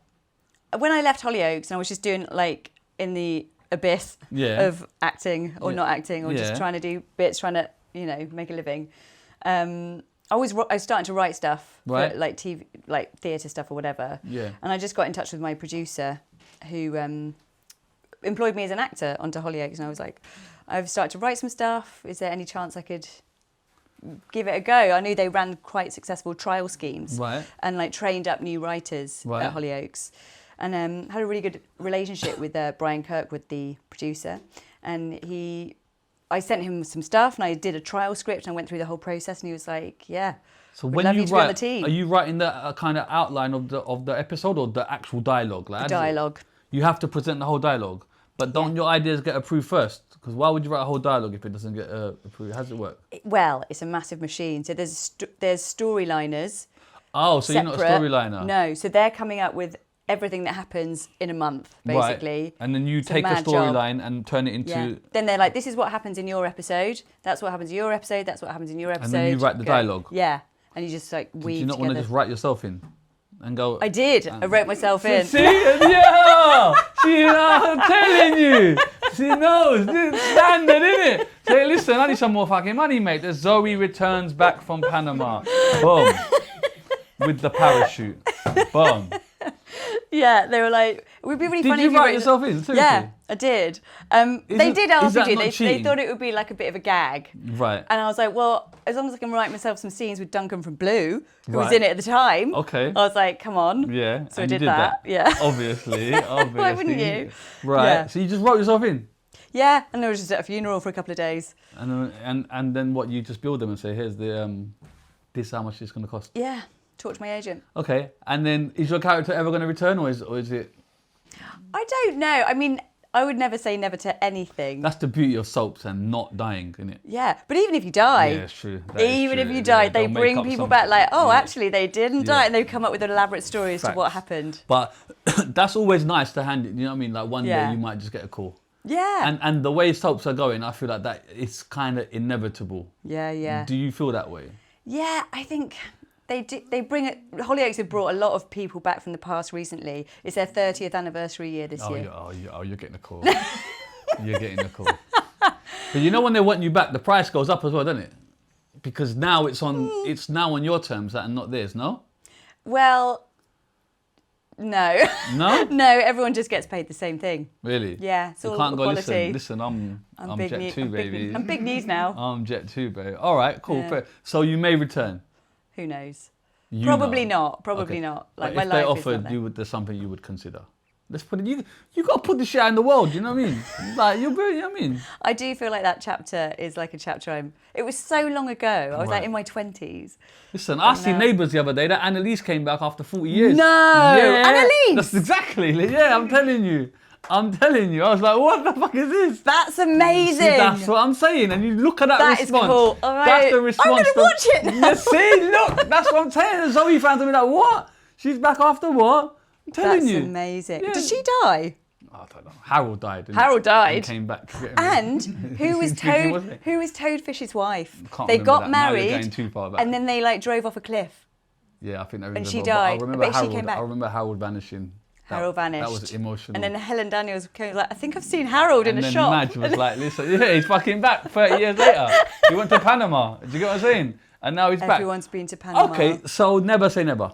when I left Hollyoaks and I was just doing like in the abyss Yeah. of acting or Yeah. not acting or Yeah. just trying to do bits, trying to, make a living. I was starting to write stuff, Right. for, like TV, like theatre stuff or whatever. Yeah. And I just got in touch with my producer who employed me as an actor onto Hollyoaks, and I was like, I've started to write some stuff. Is there any chance I could give it a go? I knew they ran quite successful trial schemes, Right. and like trained up new writers Right. at Hollyoaks, and had a really good relationship with Brian Kirkwood, the producer, and I sent him some stuff and I did a trial script and I went through the whole process, and he was like, yeah. So we'd when love you you to be on write, the team. are you writing the kind of outline of the episode or the actual dialogue? Like, how does it- Dialogue. You have to present the whole dialogue. But don't your ideas get approved first? Because why would you write a whole dialogue if it doesn't get approved? How does it work? Well, it's a massive machine. So there's storyliners. Oh, so separate. you're not a storyliner? No, so they're coming up with everything that happens in a month, basically. Right. And then you It's take a mad storyline and turn it into... Yeah. Then they're like, this is what happens in your episode. That's what happens in your episode. That's what happens in your episode. And then you write the dialogue. Yeah. And you just like Did weave you not want to just write yourself in? And go... I did. I wrote myself in. See? Yeah! I'm telling you. She knows. It's standard, isn't it? Say, listen, I need some more fucking money, mate. The Zoe returns back from Panama. Boom. With the parachute. Boom. Yeah, they were like, it would be really funny Did if you you write yourself in? Seriously? Yeah, I did. They did ask me that to. not They cheating? thought it would be like a bit of a gag. Right. And I was like, well, as long as I can write myself some scenes with Duncan from Blue, who was Right. in it at the time. Okay. I was like, come on. Yeah. So and I you did that. Yeah. Obviously. Why wouldn't you? Right. Yeah. So you just wrote yourself in? Yeah, and I was just at a funeral for a couple of days. And then what, you just build them and say, here's the this is how much it's going to cost. Yeah, talk to my agent. Okay, and then is your character ever going to return, or is it? I don't know. I mean, I would never say never to anything. That's the beauty of soaps and not dying, isn't it? Yeah, but even if you die, Yeah, it's true. That is even true. if you Yeah, died, they they'll make bring up people something. back like, oh, Yeah. actually they didn't Yeah. die, and they come up with elaborate stories to what Facts. happened. But that's always nice to hand it. You know what I mean? Like one Yeah. day you might just get a call. Yeah. And the way soaps are going, I feel like that it's kind of inevitable. Yeah. Do you feel that way? Yeah, I think they do. They bring it. Hollyoaks have brought a lot of people back from the past recently. It's their 30th anniversary year this year. You're getting a call. You're getting a call. But you know when they want you back, the price goes up as well, doesn't it? Because now it's now on your terms and not theirs, no? Well, no. No? No, everyone just gets paid the same thing. Really? Yeah, it's You all can't go, equality. listen, I'm big Jet2, baby. I'm big news now. I'm Jet2, baby. All right, cool. Yeah. Fair. So you may return. Who knows? You Probably know. not. Probably Okay. not. Like But my if they life offered, is not there. there's something you would consider. Let's put it. You got to put the shit out in the world. You know what I mean? Like you know what I mean? I do feel like that chapter is like a chapter It was so long ago. I was like Right. in my 20s. Listen, I seen no. Neighbours the other day. That Annalise came back after 40 years. No! Annalise! That's exactly. Yeah, I'm telling you. I was like, what the fuck is this? That's amazing. See, that's what I'm saying. And you look at that That is response. cool. All right. That's the response. I'm going to watch it now. Yeah, see, look, that's what I'm saying. And Zoe fans will be like, what? She's back after what? I'm telling That's you. amazing. Yeah. Did she die? I don't know. Harold died. didn't Harold he? died. And came back. to get him. And who was Thinking, wasn't Toad? it? Who was Toadfish's wife? Can't They remember got that. Now you're married, going too far back. and then they like drove off a cliff. Yeah, I think that rings she a bell, but died, I remember but she Harold. came back. I remember Harold vanishing. Harold vanished. That was emotional. And then Helen Daniels came like, I think I've seen Harold in and a then shop. Madge was like, listen, yeah, he's fucking back 30 years later. He went to Panama. Do you get what I'm saying? And now he's back. Everyone's been to Panama. Okay, so never say never.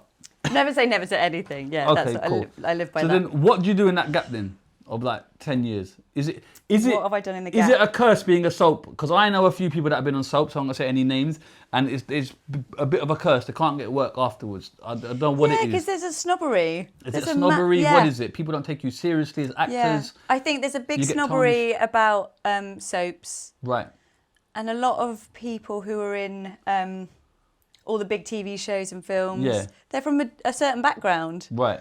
Never say never to anything. Yeah, Okay, that's cool. I live by So that. then what do you do in that gap then of like 10 years? Is it What have I done in the Is gap? it a curse being a soap? Because I know a few people that have been on soap, so I'm not going to say any names, and it's a bit of a curse. They can't get work afterwards. I don't know what Yeah, it because is. there's a snobbery. Is There's it a snobbery? yeah. What is it? People don't take you seriously as actors. Yeah. I think there's a big You get snobbery about soaps, Right. and a lot of people who are in all the big TV shows and films, Yeah. they're from a certain background. Right.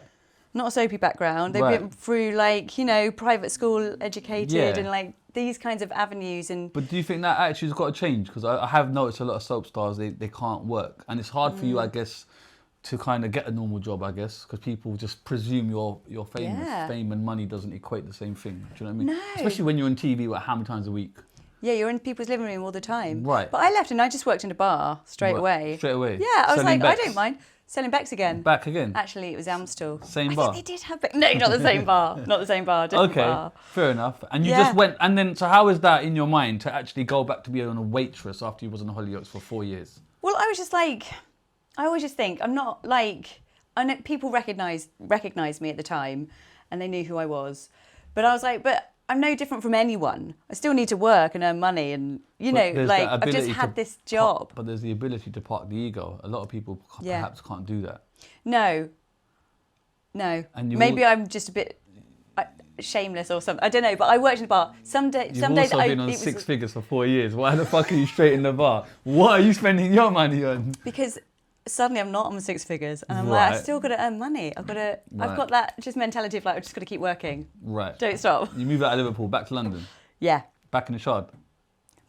Not a soapy background. They've Right. been through like, private school educated Yeah. and like these kinds of avenues. And But do you think that attitude's got to change? Because I have noticed a lot of soap stars, they can't work. And it's hard for you, I guess, to kind of get a normal job, I guess, because people just presume you're famous. Yeah. Fame and money doesn't equate the same thing. Do you know what I mean? No. Especially when you're on TV, like how many times a week? yeah, you're in people's living room all the time. Right. But I left and I just worked in a bar straight Right. away. Straight away? Yeah, I was Selling like, Becks? I don't mind selling Becks again. Back again? Actually, it was Amstel. Same I bar? think they did have Becks. No, not the same bar. Not the same bar. Different Okay, bar. fair enough. And you Yeah. just went, and then, so how is that in your mind to actually go back to being a waitress after you was on Hollyoaks for 4 years? Well, I was just like, I always just think I'm not like, I know people recognized me at the time, and they knew who I was, but I was like, but I'm no different from anyone. I still need to work and earn money, and But there's like that I've just ability had to this job. But there's the ability to park the ego. A lot of people Yeah. perhaps can't do that. No. And you Maybe al- I'm just a bit shameless or something. I don't know, but I worked in the bar. Some days You've also been on 6 figures for 4 years. Why the fuck are you straight in the bar? What are you spending your money on? Because suddenly I'm not on 6 figures, and I'm like, I Right. still got to earn money. I've Right. got that just mentality of like, I've just got to keep working. Right. Don't stop. You move out of Liverpool, back to London, Yeah, back in the Shard.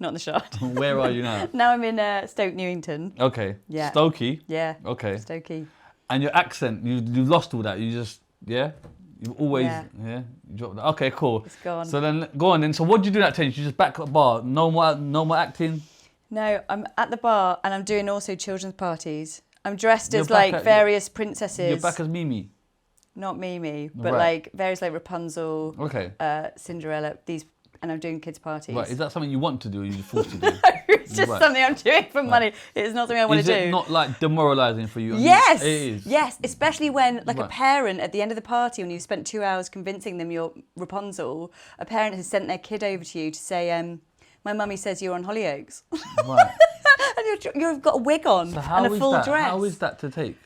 not in the shard. Where are you now? Now I'm in Stoke Newington. Okay. Yeah. Stokey. Yeah. Okay. Stokey. And your accent, you've lost all that. You just, yeah? You've always, Yeah. you dropped that. Okay, cool. It's gone. So then, go on then. So what did you do that 10 years? You just back at the bar, no more acting? No, I'm at the bar and I'm doing also children's parties. I'm dressed You're as back like at- various princesses. You're back as Mimi. Not Mimi, but Right. like various like Rapunzel, Okay. Cinderella, these, and I'm doing kids' parties. Right, is that something you want to do or you're forced to do? It's just Right. something I'm doing for money. It's not something I want Is to it do. not like demoralising for you? Yes, It is. yes, especially when like a Right. parent at the end of the party, when you've spent 2 hours convincing them you're Rapunzel, a parent has sent their kid over to you to say, my mummy says you're on Hollyoaks. Right. And you've got a wig on So how and a is full that? dress. How is that to take?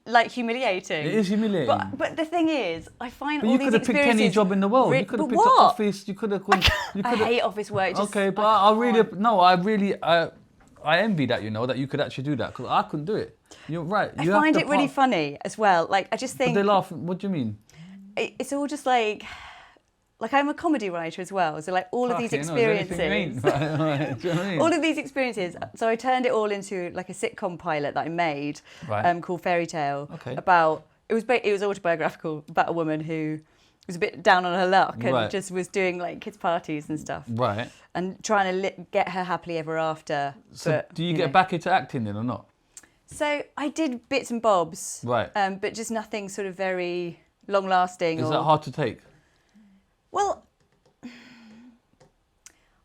Like humiliating. It is humiliating. But the thing is, I find But all you these could have picked any experiences job in the world. re- You could have but picked an what? office. You could have. You I could have. hate office work. Just, Okay, but I envy that, that you could actually do that, because I couldn't do it. You're right. I You have find to it really pass- funny as well. Like I just But think they laugh. What do you mean? it's all just like I'm a comedy writer as well. So like all of these Fucking hell, is there anything experiences. you ain't? Right, do you know what I mean? All of these experiences. So I turned it all into like a sitcom pilot that I made, Right. called Fairy Tale. Okay. About it was autobiographical about a woman who was a bit down on her luck and Right. just was doing like kids parties and stuff Right. and trying to get her happily ever after. So but, do you know. get back into acting then or not? So I did bits and bobs, Right. but just nothing sort of very long lasting. Is that hard to take? Well,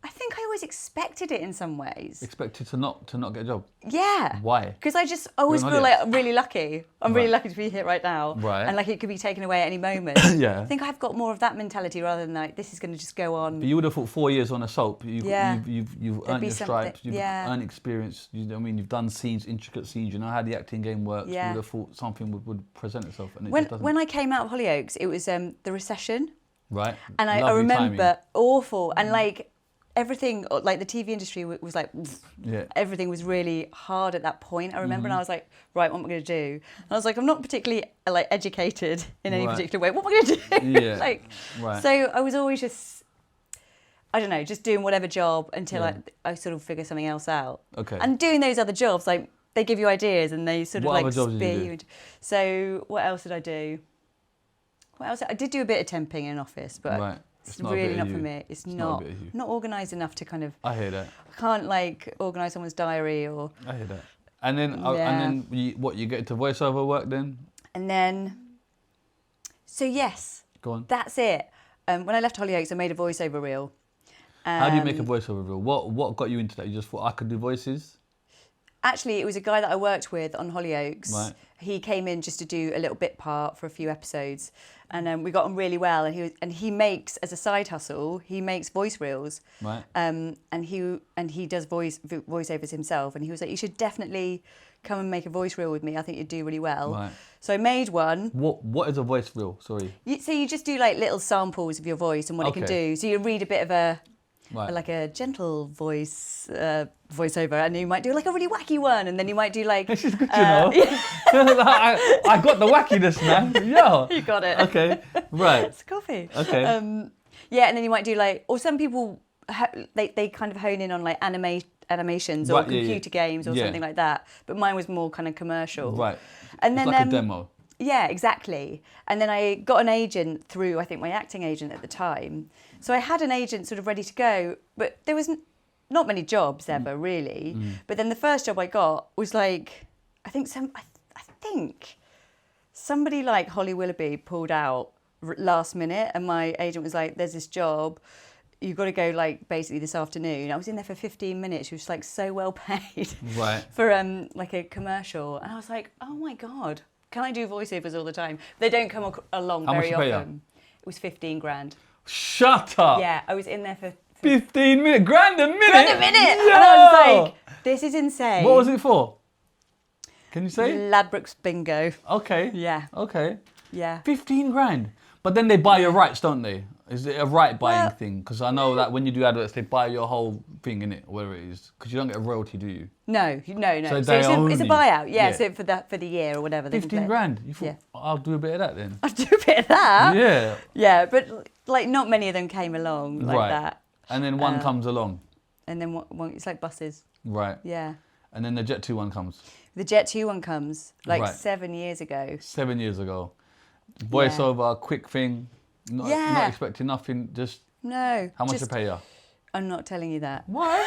I think I always expected it in some ways. Expected to not get a job? Yeah. Why? Because I just always You're feel an like audience. I'm really lucky. I'm really Right. lucky to be here right now. Right. And like it could be taken away at any moment. Yeah. I think I've got more of that mentality rather than like this is going to just go on. But you would have thought 4 years on a soap. Yeah. You've There'd earned be your something- stripes. You've yeah. earned experience. You know what I mean? You've done scenes, intricate scenes. You know how the acting game works. Yeah. You would have thought something would present itself, and it When just doesn't. when I came out of Hollyoaks, it was the recession, Right. and I Lovely remember timing. awful and like everything like the TV industry was like. Yeah. Everything was really hard at that point. I remember, and I was like, right, what am I going to do? And I was like, I'm not particularly like educated in any Right. particular way. What am I going to do? Yeah. like, Right. so I was always just, I don't know, just doing whatever job until Yeah. I sort of figure something else out. Okay. And doing those other jobs, like they give you ideas and they sort of What like other jobs did you spear do? you. So what else did I do? What else? I did do a bit of temping in an office, but Right. it's not a bit really of not you. for me. It's not a not. bit of you. Not organised enough to kind of. I hear that. I can't like organise someone's diary or. I hear that. And then, Yeah. you get into voiceover work then? And then, so yes, Go on. that's it. When I left Hollyoaks, I made a voiceover reel. How do you make a Um, voiceover reel? What got you into that? You just thought I could do voices? Actually, it was a guy that I worked with on Hollyoaks. Right. He came in just to do a little bit part for a few episodes, and we got on really well. And he makes, as a side hustle, he makes voice reels. Right. And he does voiceovers himself. And he was like, you should definitely come and make a voice reel with me. I think you'd do really well. Right. So I made one. What is a voice reel? Sorry. So you just do like little samples of your voice and what it can Okay. do. So you read a bit of a Right. like a gentle voiceover, and you might do like a really wacky one, and then you might do like This is good, you know. I got the wackiness, man. Yeah. you got it. Okay. Right. It's coffee. Okay. Yeah, and then you might do like, or some people they kind of hone in on like animations or Right, yeah, yeah. computer games or Yeah. something like that. But mine was more kind of commercial. Right. And It's then like a demo. Yeah, exactly. And then I got an agent through, I think, my acting agent at the time. So I had an agent sort of ready to go, but there was not many jobs ever, really. But then the first job I got was like, I think somebody like Holly Willoughby pulled out last minute, and my agent was like, there's this job. You've got to go like basically this afternoon. I was in there for 15 minutes. She was like so well paid Right. for like a commercial. And I was like, oh my God, can I do voiceovers all the time? They don't come along How much very you pay often. It was 15 grand. Shut up. Yeah, I was in there for 15 minutes. Grand a minute. grand a minute. Yo! And I was like, this is insane. What was it for? Can you say? Ladbrokes Bingo. Okay. Yeah, Okay. yeah. 15 grand. But then they buy your rights, don't they? Is it a right buying thing? Because I know that when you do adverts, they buy your whole thing in it, or whatever it is. Because you don't get a royalty, do you? No. So So they it's own a you. buyout. Yeah. Yeah. So for the year or whatever. they can 15 play. grand. You thought, Yeah. I'll do a bit of that then. I'll do a bit of that. Yeah. Yeah, but like not many of them came along like Right. that. And then one comes along. And then one, it's like buses. Right. Yeah. And then the Jet2 one comes. The Jet2 one comes like Right. 7 years ago. 7 years ago. VoiceOver, quick thing. Not Yeah. expecting nothing. Just No. how much just, to pay you? I'm not telling you that. What?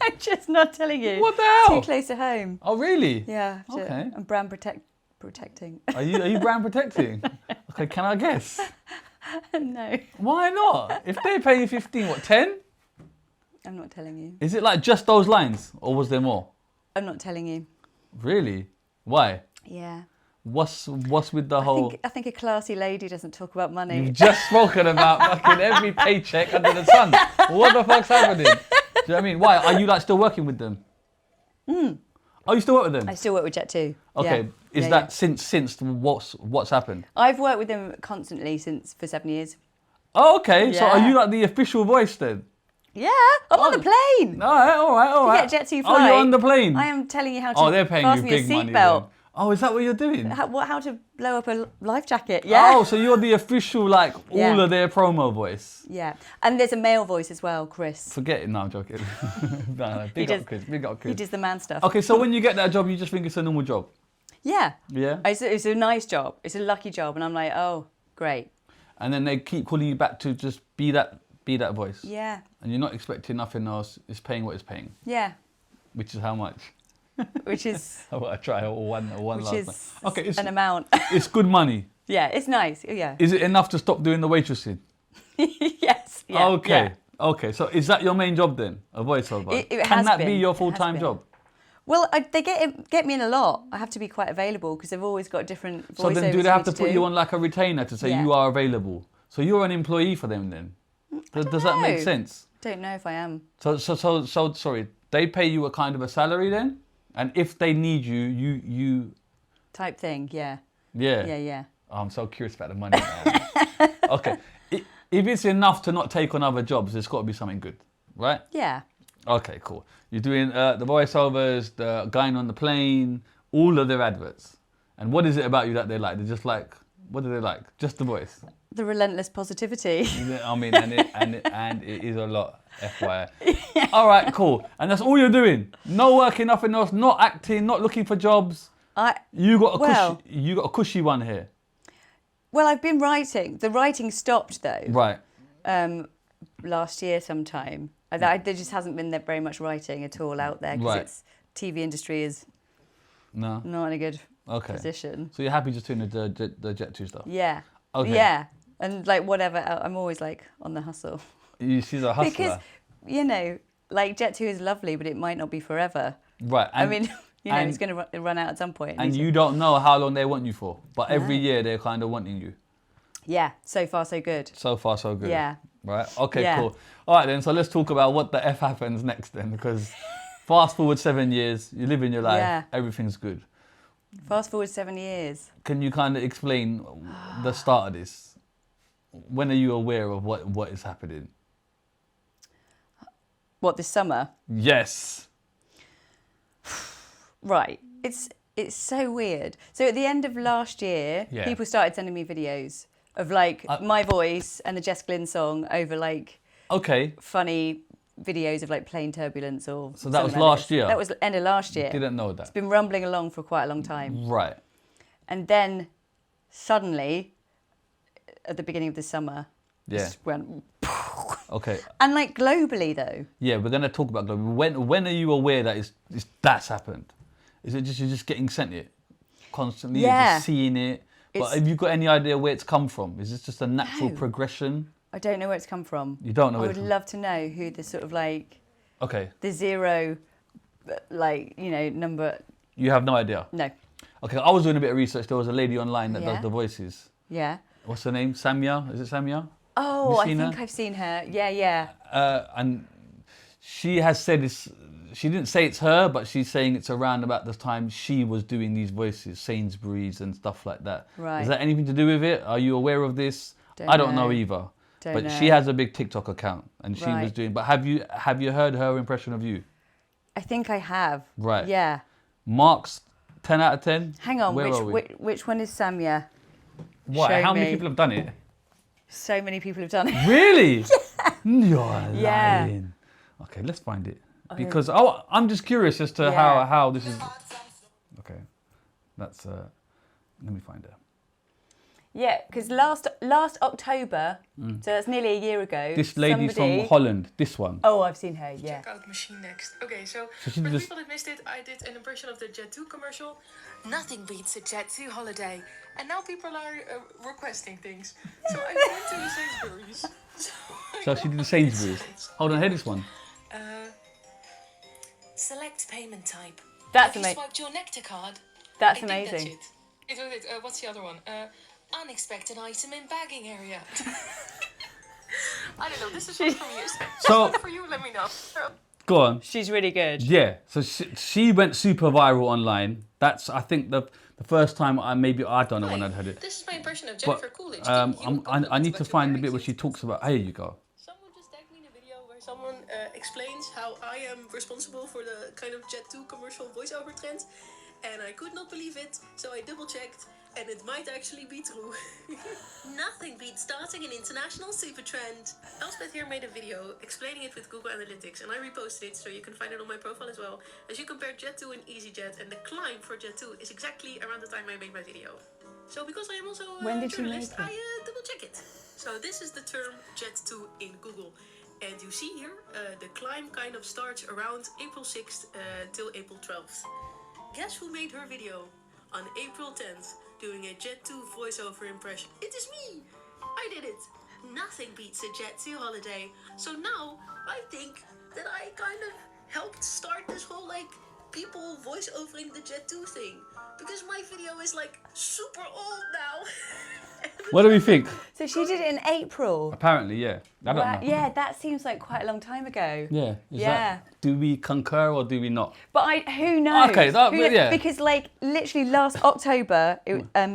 I'm just not telling you. What the hell? Too close to home. Oh, really? Yeah. Okay. I'm brand protecting. Are you brand protecting? Okay, can I guess? No. Why not? If they pay you 15, what, 10? I'm not telling you. Is it like just those lines, or was there more? I'm not telling you. Really? Why? Yeah. What's with the whole? I think a classy lady doesn't talk about money. You've just spoken about fucking every paycheck under the sun. What the fuck's happening? Do you know what I mean? Why? Are you like still working with them? Oh, you still work with them? I still work with Jet2. Okay. Yeah. Is Yeah, that yeah. since what's happened? I've worked with them constantly for 7 years. Oh, okay. So are Yeah. you like the official voice then? Yeah, I'm on the plane. All right. To get Jet2 Oh, flight. you're on the plane. I am telling you how to Oh, they're paying you fasten your big money. seatbelt. Then. Oh, is that what you're doing? How to blow up a life jacket? Yeah. Oh, so you're the official, like, all Yeah. of their promo voice. Yeah, and there's a male voice as well, Chris. Forget it. No, I'm joking. no, big up Chris. Big up Chris. He does the man stuff. Okay, so when you get that job, you just think it's a normal job? Yeah. Yeah? It's a nice job. It's a lucky job, and I'm like, oh, great. And then they keep calling you back to just be that voice. Yeah. And you're not expecting nothing else. It's paying what it's paying. Yeah. Which is how much? Which is I want to try one which last is one. Okay, an amount. it's good money. Yeah, it's nice. Yeah. Is it enough to stop doing the waitressing? Yes. Yeah. Okay. Yeah. Okay, so is that your main job then? A voiceover? It Can has that be been. your It has full-time been. job? Well, they get me in a lot. I have to be quite available because they've always got different voiceovers. So then do they have to for put me you on like a retainer to say Yeah. you are available? So you're an employee for them then? Does that make know. sense? Don't know if I am. So sorry, they pay you a kind of a salary then? And if they need you, you Type thing. Yeah. yeah. Yeah. Oh, I'm so curious about the money now. Okay. If it's enough to not take on other jobs, there's got to be something good, right? Yeah. Okay, cool. You're doing the voiceovers, the guy on the plane, all of their adverts. And what is it about you that they like? They're just like, what do they like? Just the voice. The relentless positivity. I mean, and it is a lot, FYI. All right, cool. And that's all you're doing. No working, nothing else. Not acting, not looking for jobs. You got a cushy one here. Well, I've been writing. The writing stopped though. Right. Last year sometime. There just hasn't been very much writing at all out there because Right. it's TV industry is No. not in a good Okay. position. So you're happy just doing the Jet2 stuff? Yeah. Okay. Yeah. And like whatever, I'm always like on the hustle. She's a hustler. Because, like Jet2 is lovely, but it might not be forever. Right. I mean, and- it's going to run out at some point. And you don't know how long they want you for. But every year they're kind of wanting you. Yeah, so far so good. So far, so good. Yeah. Right. Okay, Yeah. cool. All right, then. So let's talk about what the F happens next then. Because fast forward 7 years, you live in your life, Yeah. everything's good. Fast forward 7 years. Can you kind of explain the start of this? When are you aware of what is happening? What, this summer? Yes. Right. It's so weird. So at the end of last year, Yeah. people started sending me videos of like my voice and the Jess Glynne song over like Okay. funny videos of like plane turbulence or So that was something like last this. year? That was end of last year. Didn't know that. It's been rumbling along for quite a long time. Right. And then suddenly, at the beginning of the summer, Yeah. just went. Okay. And like globally though. Yeah, we're gonna talk about global. When are you aware that that's happened? Is it just you're just getting sent it constantly? You're Yeah. just seeing it. But It's- have you got any idea where it's come from? Is this just a natural No. progression? I don't know where it's come from. You don't know I where would it's come love to know who the sort of like Okay. the zero, like number. You have no idea. No. Okay, I was doing a bit of research. There was a lady online that Yeah. does the voices. Yeah. What's her name? Samya? Is it Samya? Oh, you I seen think her? I've seen her. Yeah. And she has said it's. She didn't say it's her, but she's saying it's around about the time she was doing these voices, Sainsbury's and stuff like that. Right. Is that anything to do with it? Are you aware of this? Don't I don't know know. either. But she has a big TikTok account, and she was Right. doing. But have you heard her impression of you? I think I have. Right. Yeah. Marks 10 out of 10. Hang on, Where are we? which one is Samya? What? Show How many me. people have done it? So many people have done it. Really? You're Yeah. lying. Okay, let's find it. Because I'm just curious as to Yeah. how this is. Okay, that's. Let me find her. Yeah, because last October, so that's nearly a year ago. This lady's somebody- from Holland. This one. Oh, I've seen her. Yeah. Check out machine next. Okay, so So for she the just- people that missed it, I did an impression of the Jet2 commercial. Nothing beats a Jet2 holiday. And now people are requesting things. So I went to the Sainsbury's. So she did the Sainsbury's. Hold on, hear this one. Select payment type. That's Have you amazing. swiped your Nectar card? That's I think amazing. That's it. What's the other one? Unexpected item in bagging area. I don't know. This is one for me. Is So- one for you? Let me know. Go on. She's really good. Yeah. So she went super viral online. That's I think the first time I don't know when I'd heard it. This is my impression of But Jennifer Coolidge. Can you comment I need to about your find the bit where lyrics? she talks about. Here you go. Someone just tagged me in a video where someone explains how I am responsible for the kind of Jet2 commercial voiceover trend. And I could not believe it, so I double checked, and it might actually be true. Nothing beats starting an international super trend. Elspeth here made a video explaining it with Google Analytics, and I reposted it so you can find it on my profile as well. As you compare Jet2 and EasyJet, and the climb for Jet2 is exactly around the time I made my video. So because I am also When a did you journalist, make it? I double check it. So this is the term Jet2 in Google. And you see here, the climb kind of starts around April 6th till April 12th. Guess who made her video on April 10th doing a Jet2 voiceover impression? It is me! I did it! Nothing beats a Jet2 holiday. So now I think that I kind of helped start this whole people voiceovering the Jet2 thing. Because my video is super old now. What do we think? So she did it in April. Apparently, yeah. I don't Wow, know. yeah, that seems like quite a long time ago. Yeah. Yeah. Do we concur or do we not? But who knows? Okay, Who knows? yeah. Because literally last October,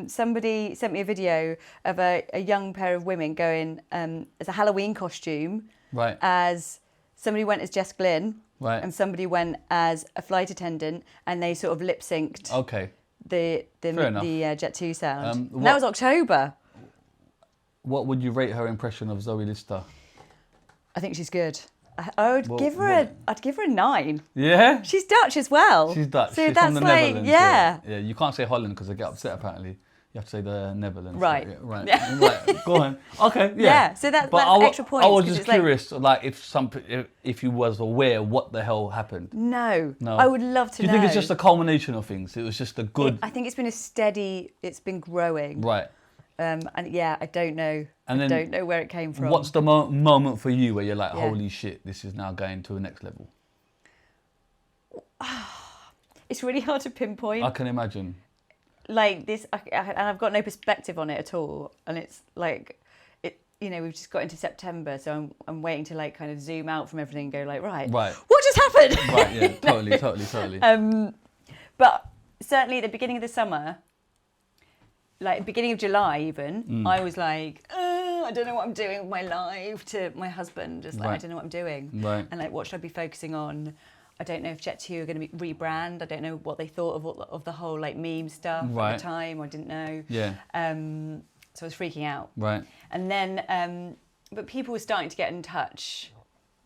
somebody sent me a video of a young pair of women going as a Halloween costume. Right. As somebody went as Jess Glynne. Right. And somebody went as a flight attendant, and they sort of lip synced Okay. the Fair enough. Jet2 sound. what- That was October. What would you rate her impression of Zoe Lister? I think she's good. I would Well, give her well- I'd give her a 9. Yeah? She's Dutch as well. She's Dutch. So She's that's from the like, Netherlands. yeah. Yeah, you can't say Holland because they get upset apparently. You have to say the Netherlands. Right. Yeah, right. Yeah. Right. Go on. Okay. Yeah. Yeah, so that's extra points, I was 'cause just it's like- curious, if you was aware what the hell happened. No. No. I would love to Do you know. think it's just a culmination of things? It was just a good. I think it's been it's been growing. Right. And yeah, I don't know. And I then don't know where it came from. What's the moment for you where you're like, Yeah. holy shit, this is now going to the next level? It's really hard to pinpoint. I can imagine. Like this, and I've got no perspective on it at all. And it's like, we've just got into September, so I'm waiting to kind of zoom out from everything and go right, Right. what just happened? Right. Yeah. Totally. But certainly at the beginning of the summer, beginning of July even, I was like, I don't know what I'm doing with my life, to my husband, just I Right. don't know what I'm doing. Right. And what should I be focusing on? I don't know if Jet2 are going to rebrand. I don't know what they thought of the whole meme stuff Right. at the time. I didn't know. Yeah. So I was freaking out. Right. And then, but people were starting to get in touch,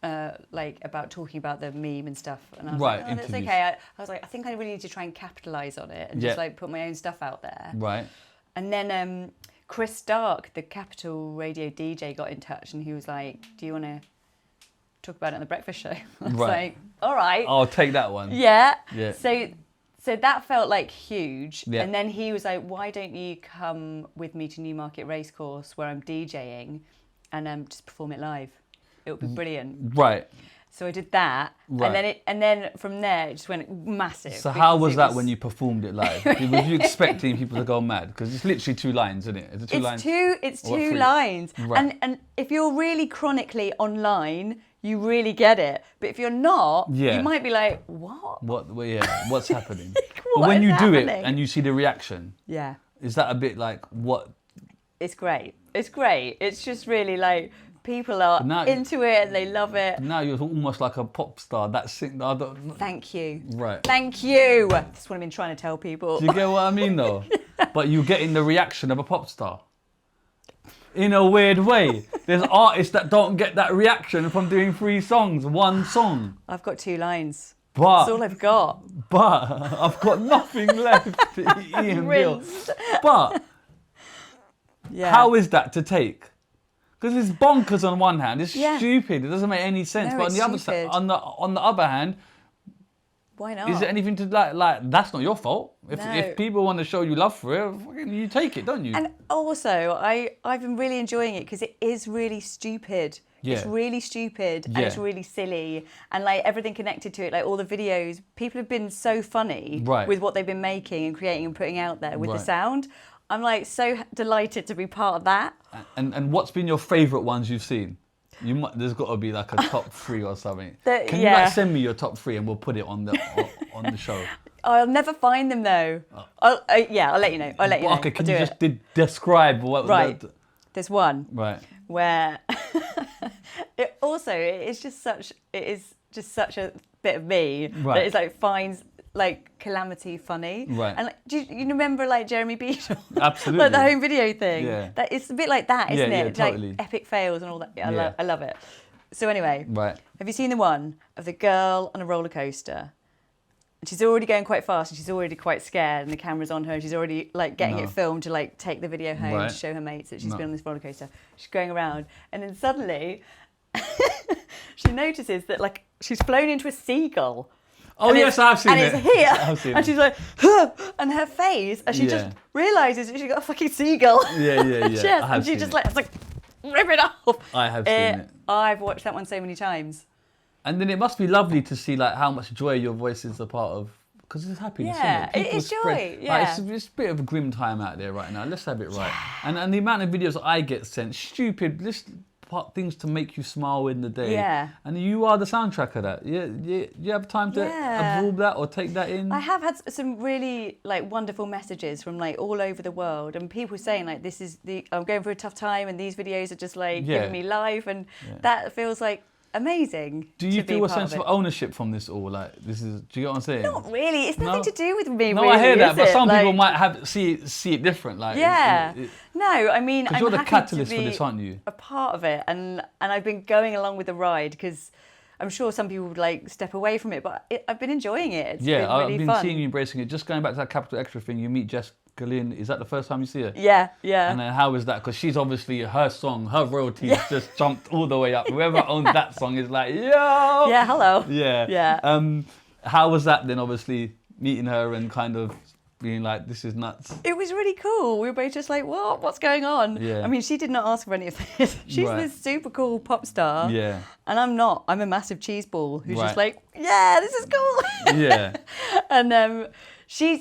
about talking about the meme and stuff. And I was Right, like, oh, that's interviews. okay. I was like, I think I really need to try and capitalise on it and just Yeah. put my own stuff out there. Right. And then Chris Stark, the Capital Radio DJ, got in touch and he was like, do you want to talk about it on the breakfast show? I was Right. like, all right. I'll take that one. Yeah. Yeah. So that felt huge. Yeah. And then he was like, why don't you come with me to Newmarket Racecourse where I'm DJing and just perform it live? It would be brilliant. Right. So I did that. Right. And then from there it just went massive. So how because was it that when you performed it live? Was you expecting people to go mad? Because it's literally 2 lines, isn't it? Is it 2 lines? It's Or two 3? lines. Right. And if you're really chronically online, you really get it. But if you're not, Yeah. you might be like, what? What's happening? What But when is you do it happening? and you see the reaction, Yeah. is that a bit like what? It's great. It's great. It's just really People are Now- into it and they love it. Now you're almost like a pop star. That's it. Thank you. Right. Thank you. That's what I've been trying to tell people. Do you get what I mean, though? But you're getting the reaction of a pop star. In a weird way. There's artists that don't get that reaction from doing 3 songs, 1 song. I've got 2 lines. But, That's all I've got. but I've got nothing left to Ian Bill. Rinsed. But Yeah. how is that to take? Because it's bonkers on one hand. It's Yeah. stupid. It doesn't make any sense. No, but on it's the other stupid. side, on the other hand, Why not? is there anything to like? That's not your fault. No. If people want to show you love for it, fucking you take it, don't you? And also, I've been really enjoying it because it is really stupid. Yeah. It's really stupid and Yeah. it's really silly. And like everything connected to it, like all the videos, people have been so funny Right. with what they've been making and creating and putting out there with the Right. sound. I'm like so delighted to be part of that. And what's been your favourite ones you've seen? There's got to be like a top 3 or something. Can you yeah. like send me your top 3 and we'll put it on the on the show? I'll never find them though. I'll let you know. I'll let you know. Okay, can I'll you do just it. describe what? Right. There's one Right. where it is just such a bit of me Right. that it's like finds like calamity funny. Right. And like, do you remember like Jeremy Beadle? Absolutely. Like the home video thing. Yeah. That it's a bit like that, isn't Yeah, it? yeah, totally. Like epic fails and all that. Yeah. I love it. So anyway, Right. have you seen the one of the girl on a roller coaster? And she's already going quite fast and she's already quite scared and the camera's on her and she's already like getting No. it filmed to like take the video home Right. to show her mates that she's No. been on this roller coaster. She's going around and then suddenly she notices that like she's flown into a seagull. Oh And yes, it's- I've seen and it. it's here. I've seen and it. she's like, huh, and her face, and she Yeah. just realises that she got a fucking seagull. Yeah, yeah, on her yeah. chest, I have and she seen just it. like rip it off. I have seen it. I've watched that one so many times. And then it must be lovely to see like how much joy your voice is a part of, because it's happiness. Yeah, isn't it? it is People joy, Like, yeah. it's a bit of a grim time out there right now. Let's have it right. And the amount of videos I get sent, stupid, just things to make you smile in the day. Yeah. And you are the soundtrack of that. You have time to Yeah. absorb that or take that in. I have had some really like wonderful messages from like all over the world, and people saying like, "This is I'm going through a tough time, and these videos are just like Yeah. giving me life," and that feels like amazing. Do you to be feel a part sense of it. ownership from this all? Like this is, do you get what I'm saying? Not really. It's nothing No? to do with me. No, really, I hear that, is but it? some people Like, might see it different. Like Yeah. No, I mean, because I'm you're the happy catalyst to for be this, aren't you? a part of it, and I've been going along with the ride because I'm sure some people would like step away from it, but I've been enjoying it. It's been really I've been fun. seeing you embracing it. Just going back to that Capital Extra thing, you meet Jess Glynne. Is that the first time you see her? Yeah, yeah. And then how is that? Because she's obviously her song, her royalties just jumped all the way up. Whoever owns that song is like, yo. Yeah, hello. Yeah. Yeah. How was that then? Obviously meeting her and kind of being like, this is nuts. It was really cool. We were both just like, what? What's going on? Yeah. I mean, she did not ask for any of this. She's Right. this super cool pop star. Yeah. And I'm not. I'm a massive cheese ball who's Right. just like, yeah, this is cool. Yeah. And she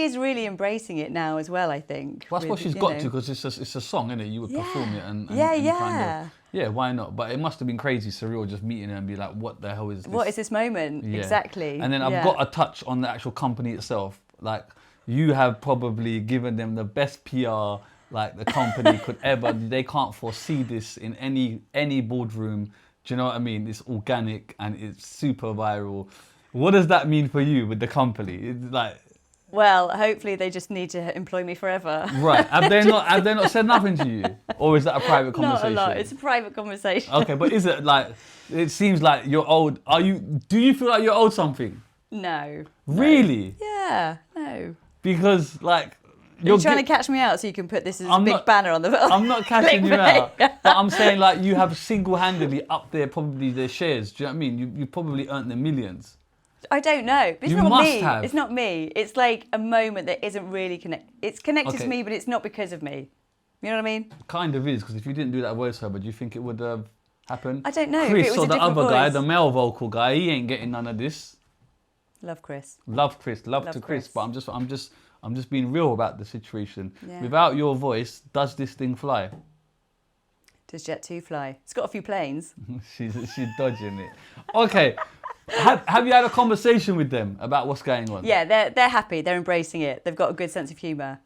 is really embracing it now as well, I think. Well, that's what with, she's you got know. to, because it's a song, isn't it? You would perform it and Yeah, and yeah. kind of, yeah, why not? But it must have been crazy surreal just meeting her and be like, what the hell is this? What is this moment? Yeah. Exactly. And then I've Yeah. got to touch on the actual company itself. Like, you have probably given them the best PR like the company could ever. They can't foresee this in any boardroom. Do you know what I mean? It's organic and it's super viral. What does that mean for you with the company? It's like, Well, hopefully they just need to employ me forever. right? Have they not said nothing to you, or is that a private Not a conversation? lot. It's a private conversation. Okay, but is it like? It seems like you're old. Do you feel like you're owed something? No. Really? Yeah. No. Because like You're trying to catch me out so you can put this as a I'm big not- banner on the. I'm not catching you Clickbait. out, but I'm saying like you have single-handedly up there probably their shares. Do you know what I mean? You probably earned the millions. I don't know. But it's You not must me. have. It's not me. It's like a moment that isn't really connected. It's connected Okay. to me, but it's not because of me. You know what I mean? Kind of is, because if you didn't do that voiceover, do you think it would have happened? I don't know. If Chris it was or a the different other guy, voice. the male vocal guy, he ain't getting none of this. Love Chris. Love Chris, love Love to Chris, Chris. but I'm just being real about the situation. Yeah. Without your voice, does this thing fly? Does Jet2 fly? It's got a few planes. she's dodging it. Okay. Have you had a conversation with them about what's going on? Yeah, they're happy. They're embracing it. They've got a good sense of humour.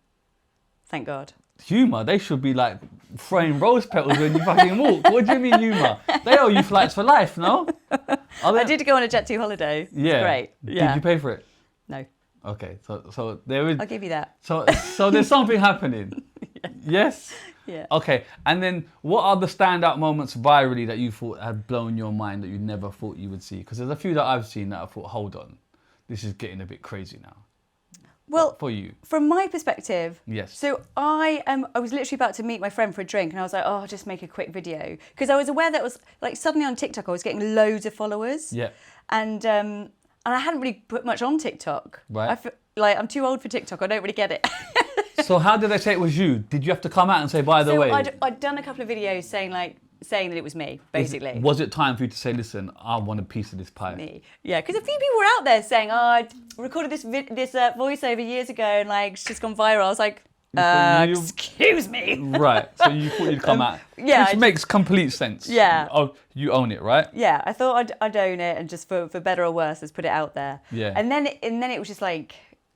Thank God. Humour? They should be like throwing rose petals when you fucking walk. What do you mean humour? They owe you flights for life, no? I did go on a Jet2 holiday. Yeah. It's great. Yeah. Did you pay for it? No. Okay, so there is. I'll give you that. So there's something happening. Yes. Yeah. Okay, and then what are the standout moments virally that you thought had blown your mind that you never thought you would see? Because there's a few that I've seen that I thought, hold on, this is getting a bit crazy now. Well, For you. from my perspective, Yes. So I was literally about to meet my friend for a drink, and I was like, oh, I'll just make a quick video, because I was aware that it was like suddenly on TikTok I was getting loads of followers. Yeah. And I hadn't really put much on TikTok. Right. I feel like I'm too old for TikTok. I don't really get it. So how did they say it was you? Did you have to come out and say, by the way? I'd done a couple of videos saying that it was me, basically. Was it time for you to say, listen, I want a piece of this pie? Me. Yeah, because a few people were out there saying, oh, I recorded this voiceover years ago and like it's just gone viral. I was like, excuse me. Right, so you thought you'd come out. Yeah. Which makes complete sense. Yeah. Oh, you own it, right? Yeah, I thought I'd own it and just for better or worse, let's put it out there. Yeah. And then it was just like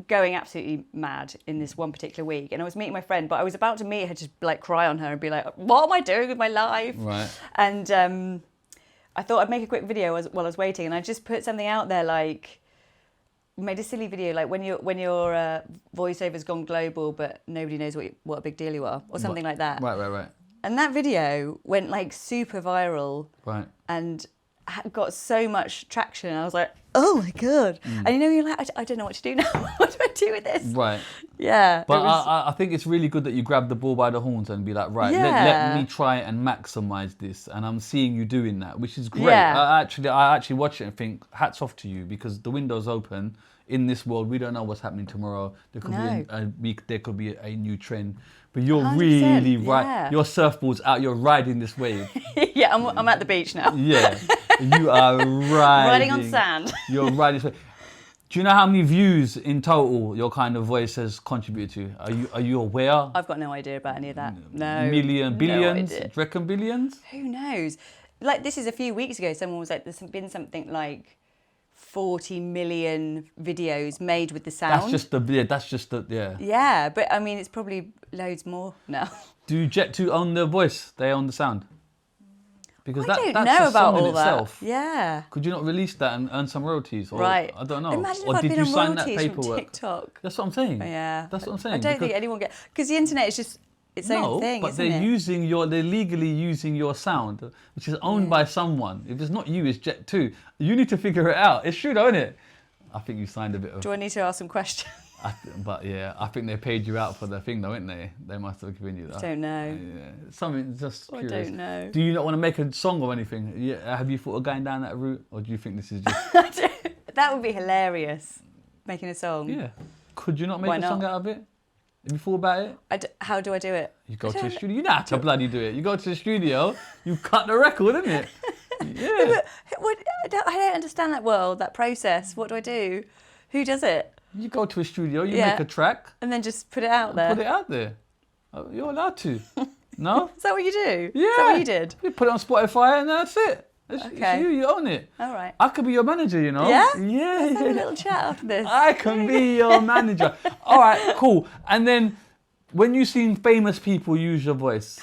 going absolutely mad in this one particular week. And I was meeting my friend, but I was about to meet her to like cry on her and be like, what am I doing with my life? Right. And I thought I'd make a quick video while I was waiting, and I just put something out there like, made a silly video like when your voiceover's gone global but nobody knows what a big deal you are, or something like that. Right. And that video went like super viral. Right. And got so much traction. I was like, oh my God. And you know, you're like, I don't know what to do now. What do I do with this? Right. Yeah. But I think it's really good that you grab the bull by the horns and be like, right, let me try and maximize this. And I'm seeing you doing that, which is great. Yeah. I actually watch it and think, hats off to you, because the window's open. In this world, we don't know what's happening tomorrow. There could be a week, there could be a new trend. But you're 100%, really right. yeah. Your surfboard's out. You're riding this wave. Yeah, I'm at the beach now. Yeah, you are Riding on sand. You're riding this wave. Do you know how many views in total your kind of voice has contributed to? Are you aware? I've got no idea about any of that. No. Billions? No Do idea. you reckon billions? Who knows? Like, this is a few weeks ago, someone was like, there's been something like 40 million videos made with the sound. That's just the. Yeah, but I mean, it's probably loads more now. Do Jet2 own the voice? They own the sound? Because I don't that's know a about song in all that. itself. Yeah. Could you not release that and earn some royalties? Or, Right. I don't know. Imagine or if I'd did been you on sign that royalties from paperwork? TikTok. That's what I'm saying. Yeah. That's what I'm saying. I don't think anyone gets, because the internet is just its own thing, but isn't they're it? they're legally using your sound, which is owned by someone. If it's not you, it's Jet2. You need to figure it out. It's true, isn't it? I think you signed a bit of. Do I need to ask some questions? But yeah, I think they paid you out for the thing, though, didn't they? They must have given you that. I don't know. Yeah, something just I curious. don't know. Do you not want to make a song or anything? Yeah, have you thought of going down that route, or do you think this is just? That would be hilarious, making a song. Yeah. Could you not make Why a song not? out of it? Have you thought about it? How do I do it? You go to the studio. You know how to bloody do it. You go to the studio. You cut the record, isn't it? Yeah. I don't understand that world, that process. What do I do? Who does it? You go to a studio. You Yeah. make a track. And then just put it out there. Put it out there. You're allowed to. No? Is that what you do? Yeah. Is that what you did? You put it on Spotify and that's it. It's Okay. you own it. All right. I could be your manager, you know? Yeah? Yeah. Let's have a little chat after this. I can be your manager. All right, cool. And then when you've seen famous people use your voice,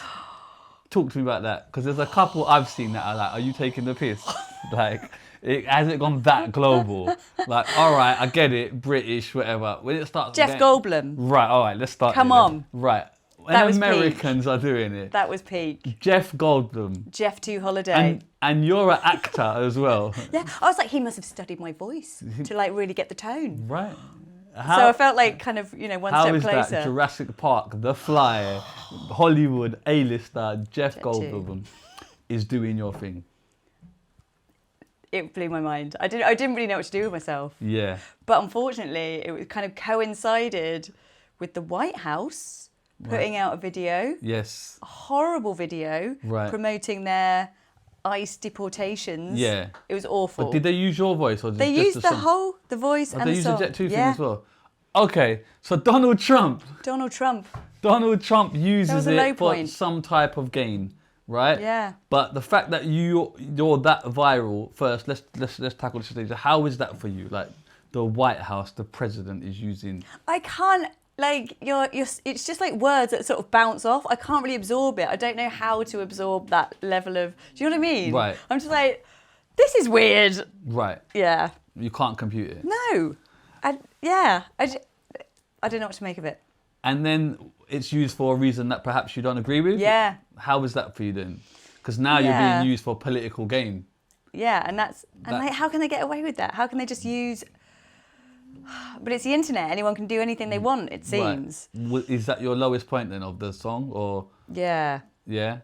talk to me about that. Because there's a couple I've seen that are like, are you taking the piss? Like, has it gone that global? Like, all right, I get it, British, whatever. When it starts Jeff Goldblum. Right, all right, let's start. Come there then. on. Right. When That was Americans are doing it. That was peak. Jeff Goldblum. Jet2 Holiday. And you're an actor as well. Yeah, I was like, he must have studied my voice to like really get the tone. Right. So I felt like kind of, one How step is closer. that Jurassic Park, The Fly, Hollywood A-lister, Jeff Goldblum is doing your thing? It blew my mind. I didn't really know what to do with myself. Yeah. But unfortunately, it was kind of coincided with the White House putting out a video, Yes. a horrible video, Right. promoting their ICE deportations. Yeah. It was awful. But did they use your voice or They just used the song? voice Oh, and they the used song. the Jet2 thing Yeah. as well. Okay, so Donald Trump Donald Trump. uses was a low it for point. some type of gain, right? Yeah. But the fact that you're that viral, first, let's tackle this stage. How is that for you? Like the White House, the president is using. I can't like it's just like words that sort of bounce off. I can't really absorb it. I don't know how to absorb that level of. Do you know what I mean? Right. I'm just like, this is weird. Right. Yeah. You can't compute it. No. I don't know what to make of it. And then it's used for a reason that perhaps you don't agree with? Yeah. How is that for you then? Because now you're Yeah. being used for political gain. Yeah, and like, how can they get away with that? How can they just use... But it's the internet. Anyone can do anything they want, it seems. Right. Is that your lowest point then of the song? Or Yeah. yeah?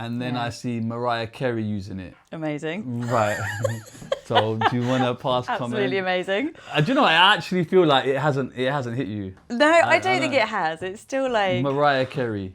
And then Yeah. I see Mariah Carey using it. Amazing. Right. So do you want to pass comment? Absolutely amazing. Do you know, I actually feel like it hasn't hit you. No, I don't think it has. It's still like... Mariah Carey.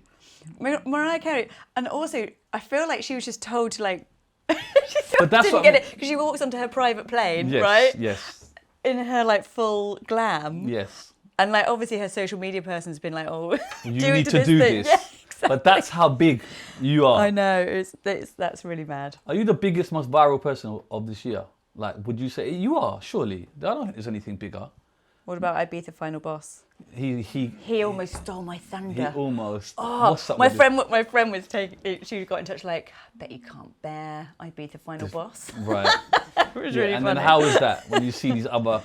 Mariah Carey. And also, I feel like she was just told to like... she But that's didn't what get it because she walks onto her private plane, Yes, right? yes, In her like full glam. yes. And like obviously her social media person's been like, oh, You do it need to to this do thing. this. Yeah, exactly. But that's how big you are. I know, that's really mad. Are you the biggest, most viral person of this year? Like, would you say you are? Surely, I don't think there's anything bigger. What about Ibiza Final Boss? He almost stole my thunder. He almost. Oh, What's up my with friend was taking. She got in touch like, bet you can't bear Ibiza Final Boss. it? Right. It was really and funny. then how is that when you see these other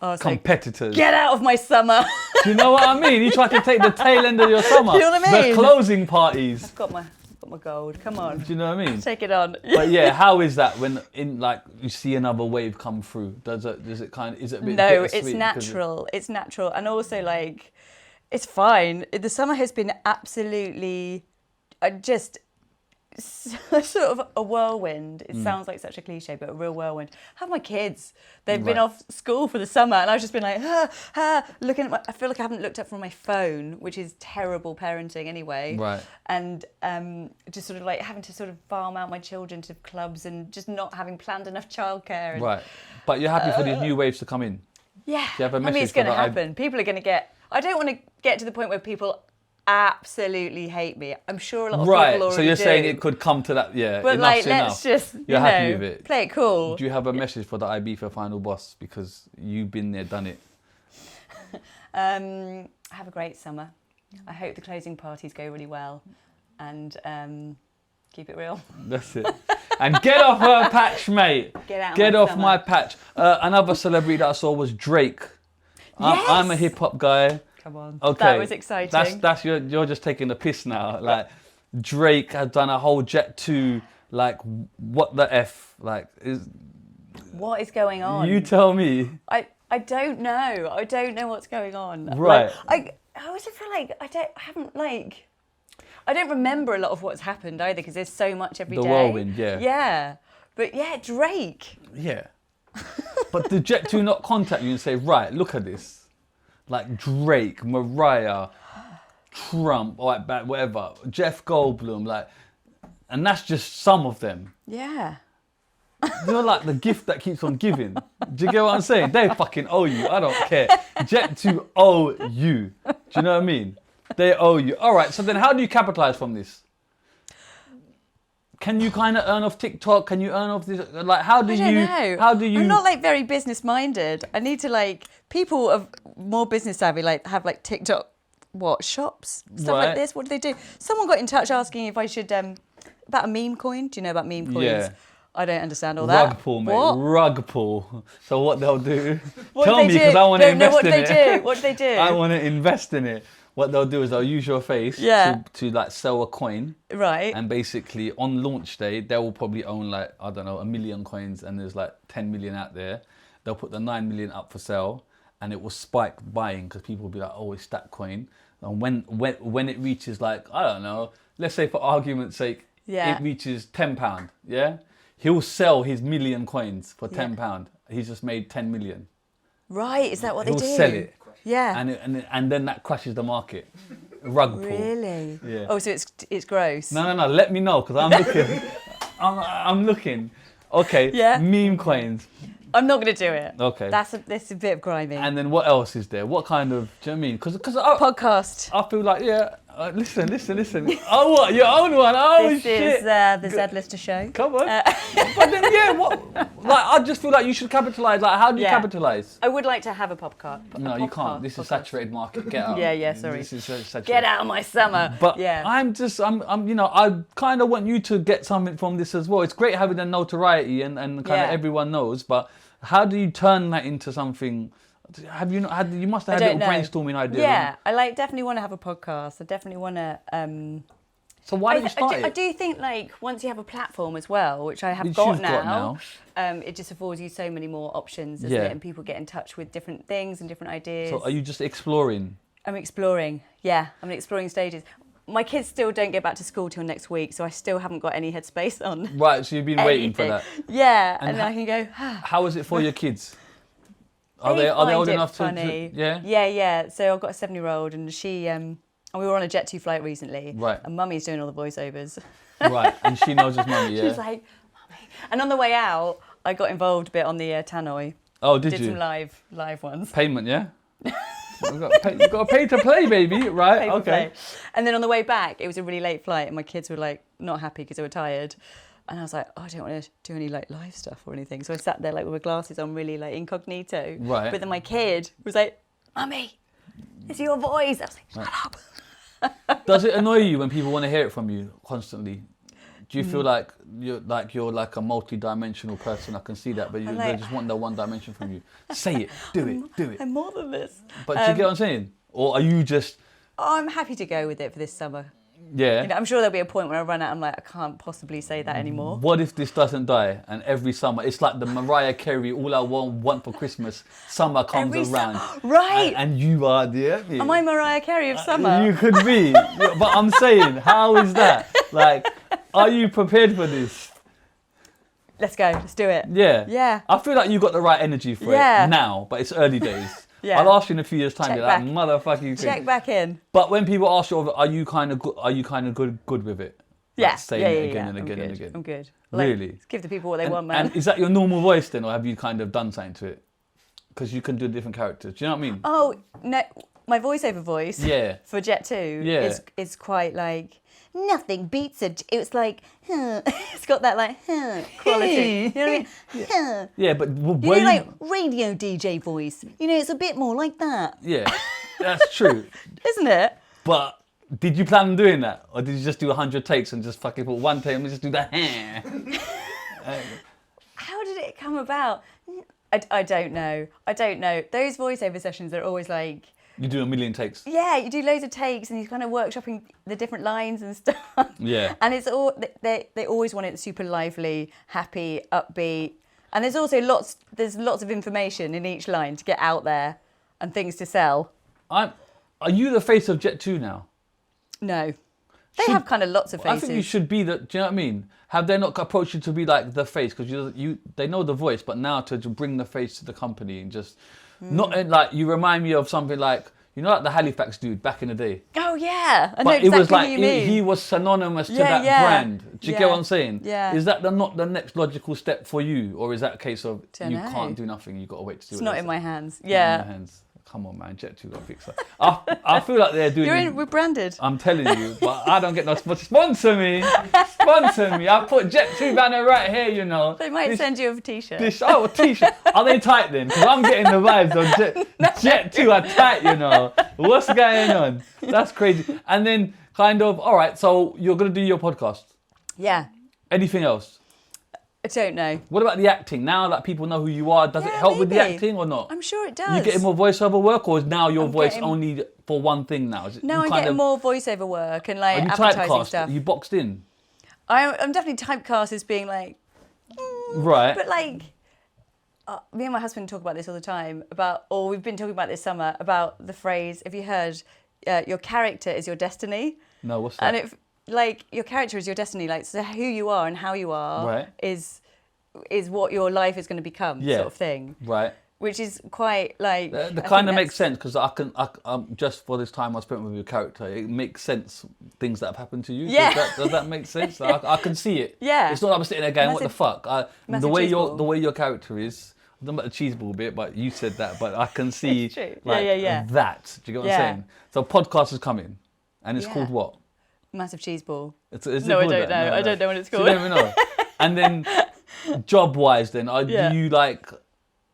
I was like, competitors? get out of my summer. Do you know what I mean? You try to take the tail end of your summer. Do you know what I mean? The closing parties. got my gold. Come on, Do you know what I mean? take it on. But yeah, how is that when you see another wave come through? Is it a bit No, bittersweet it's because natural. It's natural, and also like, it's fine. The summer has been absolutely, just sort of a whirlwind. It sounds like such a cliche, but a real whirlwind. I have my kids. They've been Right. off school for the summer, and I've just been like, looking at I feel like I haven't looked up from my phone, which is terrible parenting anyway. Right. And just sort of like having to sort of farm out my children to clubs and just not having planned enough childcare. And, Right. But you're happy for these new waves to come in? Yeah. Do you have a I mean, message it's for going to the happen. People are going to get... I don't want to get to the point where people absolutely hate me. I'm sure a lot of people Right. already So you're do. saying it could come to that? Yeah. But enough's like, let's enough. just, You're you happy know, with it? play it cool. Do you have a message for the Ibiza Final Boss because you've been there, done it? Have a great summer. I hope the closing parties go really well, and keep it real. That's it. And get off her patch, mate. Get off summer. my patch. Another celebrity that I saw was Drake. I'm a Yes! hip hop guy. Come on. Okay. That was exciting. That's you're just taking the piss now. Like Drake has done a whole Jet2. Like what the f? Like What is going on? you tell me. I don't know. I don't know what's going on. Right. Like, I also feel like I don't remember a lot of what's happened either because there's so much every day. The whirlwind, yeah. Yeah. But yeah, Drake. Yeah. But did Jet2 not contact you and say, right, look at this? Like Drake, Mariah, Trump, whatever, Jeff Goldblum, like, and that's just some of them. Yeah. You're like the gift that keeps on giving. Do you get what I'm saying? They fucking owe you. I don't care. Jet2 owe you. Do you know what I mean? They owe you. All right, so then how do you capitalize from this? Can you kind of earn off TikTok? Can you earn off this? Like, how do I don't know. How do you? I'm not like very business minded. I need to like people of more business savvy like have like TikTok shops stuff Right. like this. What do they do? Someone got in touch asking if I should about a meme coin. Do you know about meme coins? Yeah. I don't understand all that. Rug pull, mate. What? Rug pull. So what they'll do? What Tell do they me, do? because I want to No, invest what in do it. they do? What do they do? I want to invest in it. What they'll do is they'll use your face Yeah. to like sell a coin. Right. And basically on launch day, they will probably own like, I don't know, 1 million coins and there's like 10 million out there. They'll put the 9 million up for sale and it will spike buying because people will be like, oh, it's that coin. And when it reaches like, I don't know, let's say for argument's sake, Yeah. it reaches £10, yeah? He'll sell his million coins for £10. He's just made 10 million. Right. Is that what they He'll do? sell it. Yeah. And then that crashes the market. Rug pull. Really? Yeah. Oh, so it's gross. No. Let me know because I'm looking. I'm looking. Okay. Yeah. Meme coins. I'm not going to do it. Okay. This is a bit of grimy. And then what else is there? What kind of? Do you know what I mean? Because Podcast. I feel like Listen. Oh, what? Your own one? Oh, This shit. is the Zoe Lister show. Come on. But then, yeah, what? Like, I just feel like you should capitalise. Like, how do you capitalise? I would like to have a podcast. No, you can't. This is saturated market. Get out. Yeah, sorry. This is saturated. Get out of my summer. But yeah. I'm you know, I kind of want you to get something from this as well. It's great having the notoriety and kind of everyone knows, but how do you turn that into something? Have you not had? You must have had little brainstorming ideas. Yeah, I definitely want to have a podcast. I definitely want to. So why don't you start it? I do think once you have a platform as well, which I have Which got you've got now, it just affords you so many more options, doesn't it? And people get in touch with different things and different ideas. So are you just exploring? I'm exploring. Yeah, I'm exploring stages. My kids still don't get back to school till next week, so I still haven't got any headspace on. Right, so you've been waiting for that. Yeah, and then I can go. How is it for your kids? Are they old enough to? Yeah. Yeah. So I've got a 7-year-old, and she and we were on a Jet2 flight recently. Right. And Mummy's doing all the voiceovers. Right, and she knows his mummy. Yeah. She's like, Mummy. And on the way out, I got involved a bit on the tannoy. Oh, did you? Did some live ones. Payment, yeah. You've got to pay to play, baby. Right. Pay to Okay. play. And then on the way back, it was a really late flight, and my kids were not happy because they were tired. And I was like, I don't want to do any live stuff or anything. So I sat there with my glasses on, really incognito. Right. But then my kid was like, Mummy, it's your voice. I was like, shut up. Does it annoy you when people want to hear it from you constantly? Do you feel like you're a multi-dimensional person? I can see that, but they just want that one dimension from you. Say it, do it. I'm more than this. But do you get what I'm saying? Or are you just? I'm happy to go with it for this summer. Yeah. You know, I'm sure there'll be a point where I run out. I'm like, I can't possibly say that anymore. What if this doesn't die and every summer it's like the Mariah Carey "All I Want for Christmas"? Summer comes around, right? And you are there. Am I Mariah Carey of summer? You could be, but I'm saying, how is that? Like, are you prepared for this? Let's go. Let's do it. Yeah. Yeah. I feel like you got the right energy for it now, but it's early days. Yeah. I'll ask you in a few years' time. Check You're back. like, motherfucking Check back in. But when people ask you, are you kind of good with it? Yeah. Like saying it again and again and again. I'm good. Really? Give the people what they want, man. And is that your normal voice then, or have you kind of done something to it? Because you can do different characters. Do you know what I mean? Oh no, my voiceover voice. Yeah. For Jet2. Yeah. Is quite nothing beats it. It was it's got that quality. You know what I mean? Yeah. Yeah, but You know, radio DJ voice. You know, it's a bit more like that. Yeah, that's true. Isn't it? But did you plan on doing that, or did you just do 100 takes and just fucking put one take and just do the How did it come about? I don't know. Those voiceover sessions are always you do a million takes. Yeah, you do loads of takes and you're kind of workshopping the different lines and stuff. Yeah. And it's all they always want it super lively, happy, upbeat. And there's also lots of information in each line to get out there and things to sell. Are you the face of Jet2 now? No. They have kind of lots of faces. I think you should be the. Do you know what I mean? Have they not approached you to be like the face? Because they know the voice, but now to bring the face to the company and just not you remind me of something like the Halifax dude back in the day. Oh yeah, I know But exactly it was what you mean. he was synonymous to that brand. Do you get what I'm saying? Yeah. Is that not the next logical step for you, or is that a case of Don't you know. can't do nothing? You got to wait to see. It's what not they in say? my hands. Not Yeah. in your hands. Come on, man. Jet2 got to fix that. I feel like they're doing. We're branded. I'm telling you, but I don't get no sponsor me. Sponsor me. I put Jet2 banner right here, you know. They might send you a t-shirt. A t-shirt. Are they tight then? Because I'm getting the vibes of Jet2 are tight, you know. What's going on? That's crazy. And then all right, so you're going to do your podcast. Yeah. Anything else? I don't know. What about the acting? Now that people know who you are, does it help with the maybe. acting or not? I'm sure it does. You getting more voiceover work, or is now your voice getting- only for one thing now? No, I'm getting more voiceiver work and Are you advertising typecast? stuff. Are you boxed in? I'm definitely typecast as being Right. but me and my husband talk about this all the time we've been talking about this summer about the phrase, have you heard, your character is your destiny? No, what's that? And if your character is your destiny, so who you are and how you are Right. is what your life is going to become, sort of thing. Right. Which is quite That kind of makes sense because I just for this time I spent with your character, it makes sense things that have happened to you. Yeah. Does that make sense? I can see it. Yeah. It's not like I'm sitting there going, what the fuck? massive the way cheeseball. your character is. I don't know about the cheeseball bit, but you said that. But I can see It's true. like Yeah. that. Do you get what Yeah. I'm saying? So podcast is coming. And it's Yeah. called what? Massive cheese ball. Is it No, I called don't that? know. I don't know what it's So called. you don't even know. And then job-wise then, Yeah.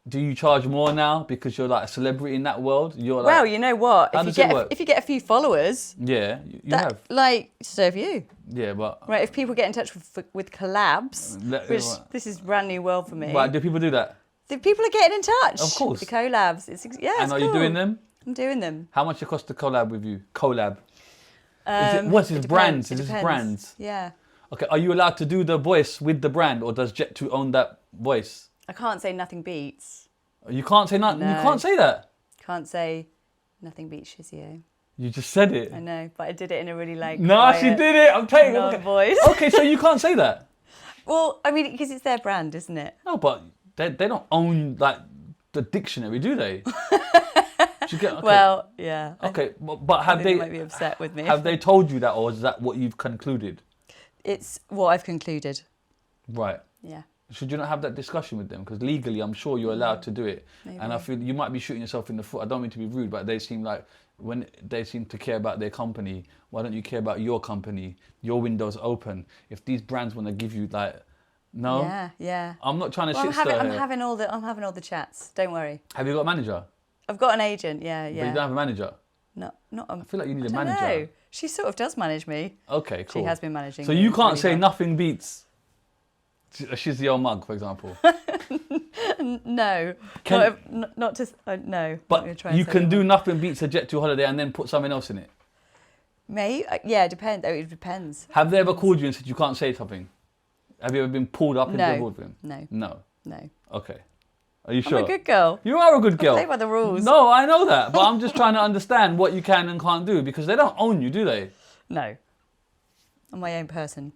do you charge more now because you're like a celebrity in that world? You're like, Well, you know what? How does it work? If you get a few followers, yeah, you that have. like serve you. Yeah, but Right, if people get in touch with collabs, which this is brand new world for me. Right, do people do that? The people are getting in touch. Of course. The collabs. It's And are you cool. doing them? I'm doing them. How much it cost to collab with you? Collab. It What's his depends, brands? it Is this depends. brands? Yeah. Okay, are you allowed to do the voice with the brand, or does Jet2 own that voice? I can't say nothing beats. You can't say nothing. You No. can't say that. Can't say nothing beats Shizzio. You just said it. I know, but I did it in a really like. No, quiet, she did it. I'm taking non it. voice. Okay, so you can't say that. Well, I mean, because it's their brand, isn't it? No, but they don't own like the dictionary, do they? Do you get, okay. Well, yeah. Okay, but I have think they might be upset with me. have they told you that, or is that what you've concluded? It's what I've concluded. Right. Yeah. Should you not have that discussion with them? Because legally, I'm sure you're allowed to do it. Maybe. And I feel you might be shooting yourself in the foot. I don't mean to be rude, but they seem like when they seem to care about their company, why don't you care about your company? Your window's open. If these brands want to give you like, no, Yeah, yeah. I'm not trying to Well, shit stir I'm here. having all the chats. Don't worry. Have you got a manager? I've got an agent. Yeah, But you yeah. don't have a manager. Not a, I feel like you need a I don't manager. know. She sort of does manage me. Okay, cool. She has been managing So me you can't really say well. nothing beats She's the old mug, for example. No, Can- not to no. I'm gonna But try and you say can that do one. nothing beats a Jet2 Holiday and then put something else in it. May yeah, it depends. Oh, it depends. Have they ever called you and said you can't say something? Have you ever been pulled up into a No, boardroom? no, No. no. Okay. Are you sure? I'm a good girl. You are a good girl. play by the rules. No, I know that, but I'm just trying to understand what you can and can't do because they don't own you, do they? No, I'm my own person.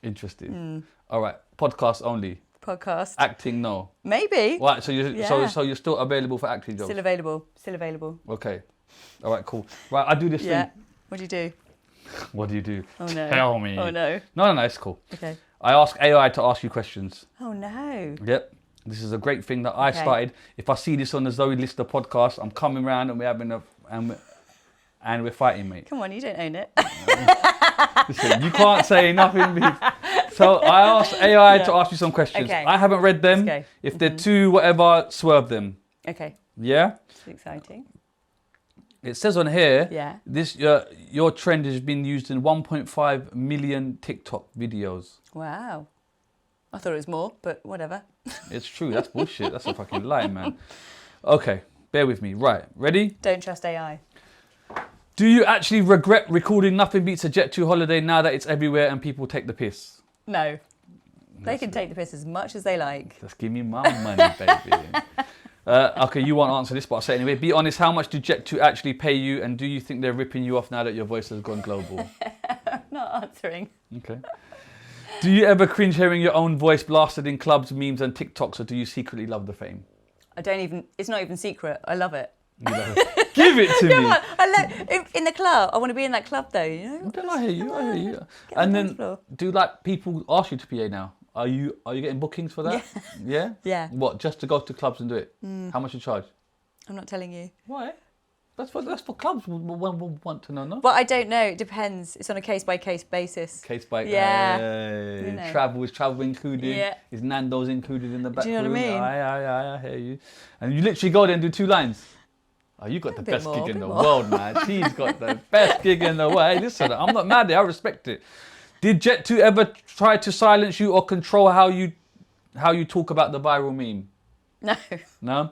Interesting. Hmm. All right, podcast only. Podcast. Acting, no. Maybe. Right, so you Yeah. so you're still available for acting jobs. Still available. Still available. Okay. All right, cool. Right, I do this Yeah. thing. What do you do? What do you do? Oh no. Tell me. Oh no. No, it's cool. Okay. I ask AI to ask you questions. Oh no. Yep. This is a great thing that I Okay. started. If I see this on the Zoe Lister podcast, I'm coming round and we're having and we're fighting, mate. Come on, you don't own it. Listen, you can't say nothing. So I asked AI to Yeah. ask you some questions. Okay. I haven't read them. Let's go. If they're too whatever, swerve them. Okay. Yeah. It's exciting. It says on here. Yeah. This your trend has been used in 1.5 million TikTok videos. Wow. I thought it was more, but whatever. It's true. That's bullshit. That's a fucking lie, man. Okay, bear with me. Right, ready? Don't trust AI. Do you actually regret recording Nothing Beats a Jet2 Holiday now that it's everywhere and people take the piss? No. They can take the piss as much as they like. Just give me my money, baby. Okay, you won't answer this, but I'll say it anyway. Be honest, how much do Jet2 actually pay you, and do you think they're ripping you off now that your voice has gone global? Not answering. Okay. Do you ever cringe hearing your own voice blasted in clubs, memes, and TikToks, or do you secretly love the fame? It's not even secret. I love it. You love it. Give it to Come me. on, in the club. I want to be in that club though, you know? Then I hear you. I hear you. Get on And the dance then, floor. do like people ask you to PA now? Are you getting bookings for that? Yeah. Yeah. What? Just to go to clubs and do it? How much you charge? I'm not telling you. Why? That's for clubs. We want to know, no? But I don't know. It depends. It's on a case by case basis. Case by Yeah. You know. Travel is travel included. Yeah. Is Nando's included in the back Do you know what I room? mean? I hear you. And you literally go there and do 2 lines. Oh, you got the bit best more, gig in bit the more. world, man. She's got the best gig in the world. Hey, listen, I'm not mad at it. I respect it. Did Jet2 ever try to silence you or control how you talk about the viral meme? No. No?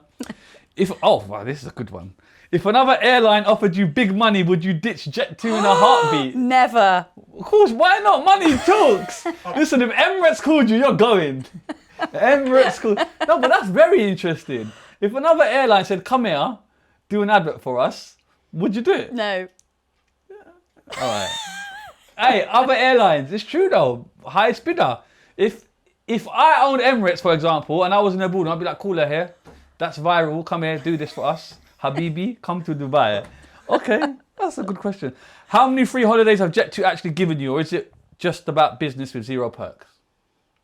Wow, this is a good one. If another airline offered you big money, would you ditch Jet2 in a heartbeat? Never. Of course, why not? Money talks. Listen, if Emirates called you, you're going. Emirates called. No, but that's very interesting. If another airline said, come here, do an advert for us, would you do it? No. All right. Hey, other airlines, it's true though. Highest bidder. If I owned Emirates, for example, and I was in a boardroom, I'd be like, call her here. That's viral. Come here, do this for us. Habibi, come to Dubai. Okay, that's a good question. How many free holidays have Jet2 actually given you, or is it just about business with 0 perks?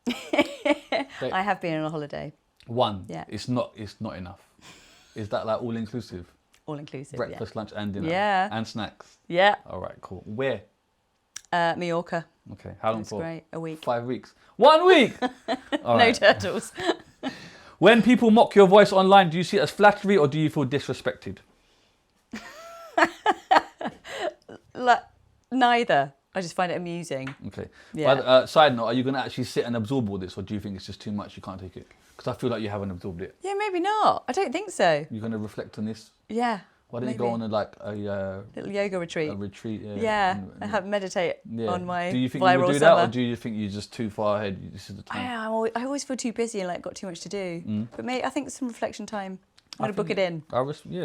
I have been on a holiday. 1. Yeah. It's not enough. Is that like all inclusive? all inclusive. Breakfast, lunch, and dinner. Yeah. And snacks. Yeah. All right, cool. Where? Mallorca. Okay. How long That's for? great. A week. 5 weeks. 1 week. All No right. turtles. When people mock your voice online, do you see it as flattery or do you feel disrespected? Neither. I just find it amusing. Okay. Yeah. But, side note, are you going to actually sit and absorb all this, or do you think it's just too much, you can't take it? Because I feel like you haven't absorbed it. Yeah, maybe not. I don't think so. You're going to reflect on this? Yeah. Why don't you go on a little yoga retreat? a retreat? Yeah, and have meditate on my Do you think viral you would do summer. that, or do you think you're just too far ahead? This is the time. I always feel too busy and like got too much to do. But maybe I think some reflection time. I'm gonna book it in.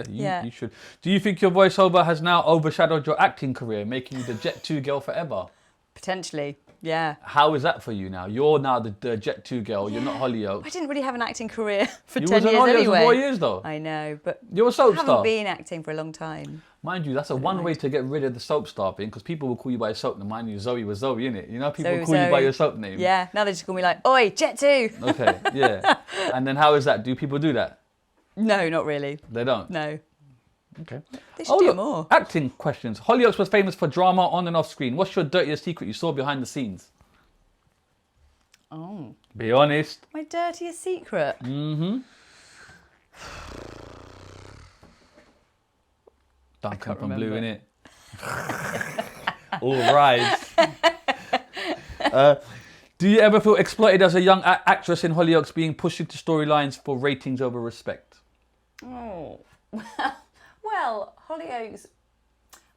You should. Do you think your voiceover has now overshadowed your acting career, making you the Jet2 girl forever? Potentially, yeah. How is that for you now? You're now the Jet2 girl. You're not Hollyoaks. I didn't really have an acting career for You 10 was in years Hollyoaks anyway. for 4 years though. I know, but You're a soap I haven't star. been acting for a long time. Mind you, that's a one way to get rid of the soap star thing, because people will call you by a soap name. Mind you, Zoe was Zoe, innit? You know, people Zoe will was call you by Zoe. your soap name. Yeah, now they just call me like, oi, Jet2. Okay, yeah. And then how is that? Do people do that? No, not really. They don't? No. Okay. They should do look, more. Acting questions. Hollyoaks was famous for drama on and off screen. What's your dirtiest secret you saw behind the scenes? Oh. Be honest. My dirtiest secret. Mm-hmm. Duncan can't from Blue, remember. innit? All rise. Do you ever feel exploited as a young actress in Hollyoaks, being pushed into storylines for ratings over respect? Oh. Well, Hollyoaks.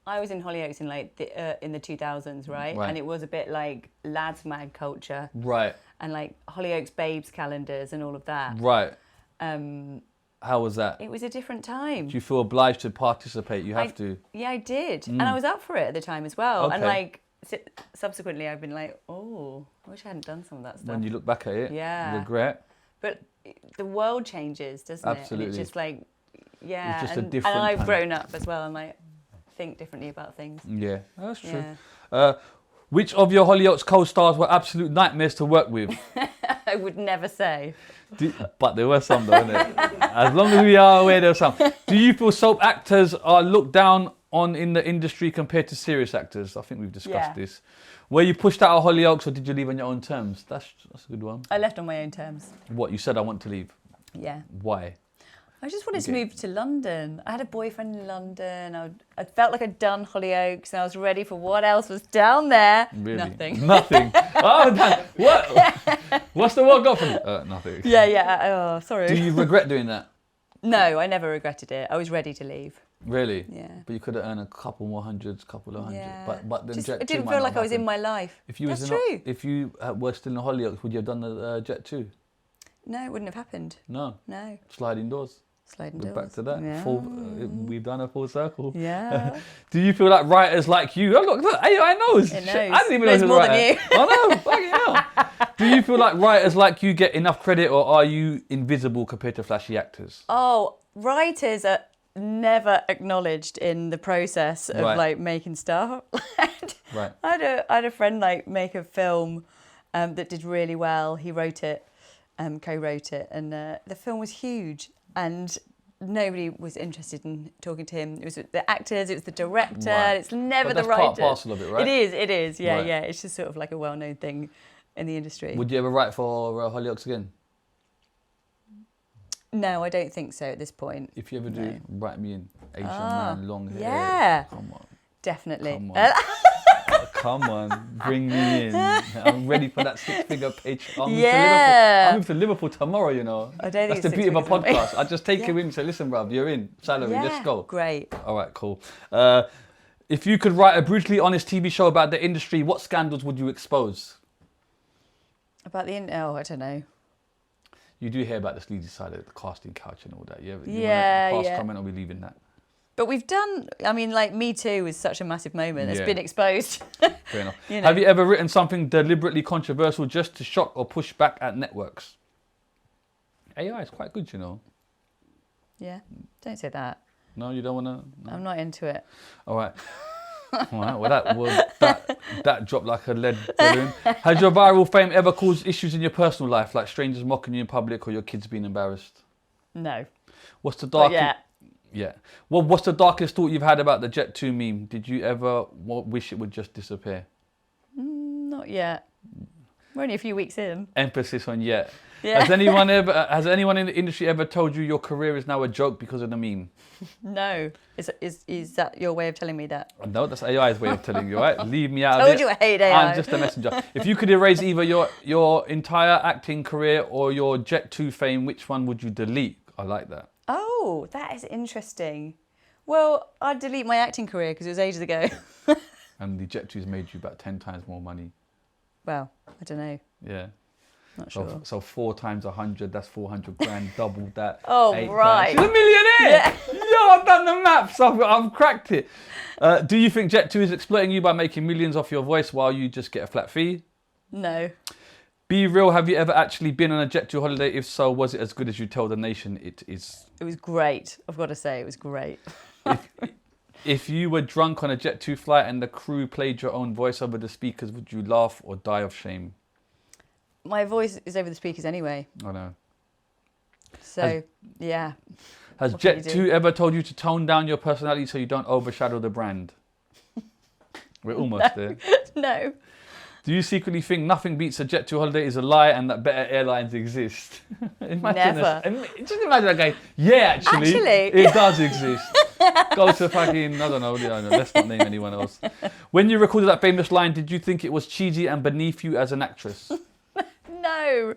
I was in Hollyoaks in like in the 2000s, right? Right. And it was a bit like lads mag culture Right, and like Hollyoaks babes calendars and all of that. right. Um, How was that? it was a different time. Do you feel obliged to participate? You have to. Yeah, I did, and I was up for it at the time as well. And Okay. like subsequently, I've been like, oh, I wish I hadn't done some of that stuff. When you look back at it, Yeah. regret. But the world changes, doesn't it? And Absolutely. it's just like, yeah, just a and different I've time. grown up as well, and like think differently about things. Yeah, that's true. Yeah. Which of your Hollyoaks co-stars were absolute nightmares to work with? I would never say. But there were some though, innit? As long as we are aware, there's some. Do you feel soap actors are looked down on in the industry compared to serious actors? I think we've discussed Yeah. this. Were you pushed out of Hollyoaks or did you leave on your own terms? That's a good one. I left on my own terms. What, you said I want to leave? Yeah. Why? I just wanted to Okay. move to London. I had a boyfriend in London. I felt like I'd done Hollyoaks and I was ready for what else was down there. Really? Nothing. Nothing. Oh, Dan, what? What's the what got from it? Nothing. Yeah. Oh, sorry. Do you regret doing that? No, I never regretted it. I was ready to leave. Really? Yeah. But you could have earned a couple more hundreds, couple of hundred. Yeah. But then Just, Jet2 it didn't might feel not like I was in happen. my life. If you That's was true. if you were still in Hollyoaks, would you have done the Jet2? No, it wouldn't have happened. No. No. Sliding doors. Sliding We're doors. back to that. Yeah. We've done a full circle. Yeah. Do you feel like writers like you? Oh, look, AI knows. It Shit, knows. I didn't even know Knows it was more a than writer. you. I know. Fucking hell. Do you feel like writers like you get enough credit, or are you invisible compared to flashy actors? Oh, writers are never acknowledged in the process of Right. like making stuff. Right. I had a friend like make a film that did really well. He wrote it, co-wrote it, and the film was huge. And nobody was interested in talking to him. It was the actors, it was the director. Right. It's never But the that's part writer. and parcel of it, right? It is. Yeah, Right. yeah. It's just sort of like a well-known thing in the industry. Would you ever write for Hollyoaks again? No, I don't think so at this point. If you ever do, No. write me in. Asian man, long hair. yeah. Come on. Definitely. Come on. Come on, bring me in. I'm ready for that six-figure page. I'll move to Liverpool tomorrow, you know. I don't think That's the it's beauty of a 6 figures on me. podcast. I just take you in and say, listen, bruv, you're in. Salary, let's go. Great. All right, cool. If you could write a brutally honest TV show about the industry, what scandals would you expose? About the I don't know. You do hear about the sleazy side of the casting couch and all that. You Yeah, want to yeah. comment, or we leaving that? But we've done. I mean, like Me Too was such a massive moment. It's Yeah. been exposed. Fair enough. You know. Have you ever written something deliberately controversial just to shock or push back at networks? AI is quite good, you know. Yeah. Don't say that. No, you don't want to. I'm not into it. All right. All right. Well, that dropped like a lead balloon. Has your viral fame ever caused issues in your personal life, like strangers mocking you in public or your kids being embarrassed? No. What's the But dark? yeah. Yeah. Well, what's the darkest thought you've had about the Jet2 meme? Did you ever wish it would just disappear? Not yet. We're only a few weeks in. Emphasis on yet. Yeah. Has anyone in the industry ever told you your career is now a joke because of the meme? No. Is that your way of telling me that? No, that's AI's way of telling you, right? Leave me out of it. Told you I hate AI. I'm just a messenger. If you could erase either your entire acting career or your Jet2 fame, which one would you delete? I like that. Oh, that is interesting. Well, I'd delete my acting career because it was ages ago. And the Jet2's made you about 10 times more money. Well, I don't know. Yeah. Not sure. So 4 times 100, that's 400 grand, double that. Oh, 8 right. grand. She's a millionaire. Yeah. Yo, I've done the maths. I've cracked it. Do you think Jet2 is exploiting you by making millions off your voice while you just get a flat fee? No. Be real, have you ever actually been on a Jet2 holiday? If so, was it as good as you tell the nation it is? It was great. I've got to say, it was great. If you were drunk on a Jet2 flight and the crew played your own voice over the speakers, would you laugh or die of shame? My voice is over the speakers anyway. I know. So, yeah. Has What can you Jet2 do? ever told you to tone down your personality so you don't overshadow the brand? We're almost there. No. Do you secretly think nothing beats a Jet2 holiday is a lie and that better airlines exist? Never. Just imagine that guy. Yeah, actually, it does exist. Go to fucking, I don't know, let's not name anyone else. When you recorded that famous line, did you think it was cheesy and beneath you as an actress? No.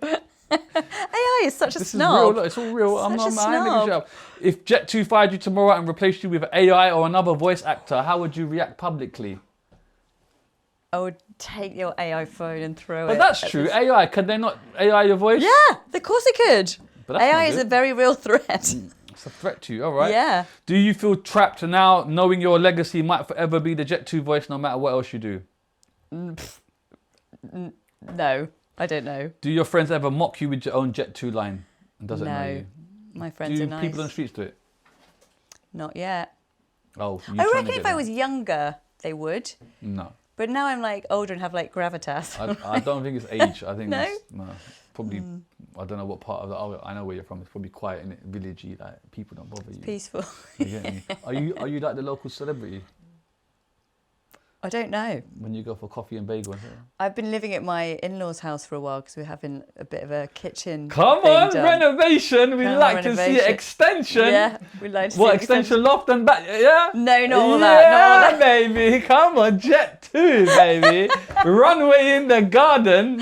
AI is such a This snob. is real, look, it's all real. I'm Such a handing you snob. shit up. If Jet2 fired you tomorrow and replaced you with AI or another voice actor, how would you react publicly? I would take your AI phone and throw it. But that's at true. this- AI, can they not AI your voice? Yeah, of course it could. But that's AI not is good. a very real threat. It's a threat to you, all right? Yeah. Do you feel trapped now, knowing your legacy might forever be the Jet2 voice no matter what else you do? No, I don't know. Do your friends ever mock you with your own Jet2 line? And does it know No, you? my friends Do are nice. people on the streets do it? Not yet. Oh, you I trying to reckon get if I them? was younger, they would. No. But now I'm like older and have like gravitas. I don't think it's age. I think No? it's probably. I don't know what part of the. Oh, I know where you're from. It's probably quiet and villagey. Like people don't bother you. Peaceful. You get me? Are you like the local celebrity I don't know. when you go for coffee and bagel? I've been living at my in-laws' house for a while because we're having a bit of a kitchen. Come thing on, done. renovation. We Come on, like to see renovation. extension. Yeah, we like to What see extension loft and back? Yeah. No, not all that. Not all that. Baby. Come on, Jet2, baby. Runway in the garden.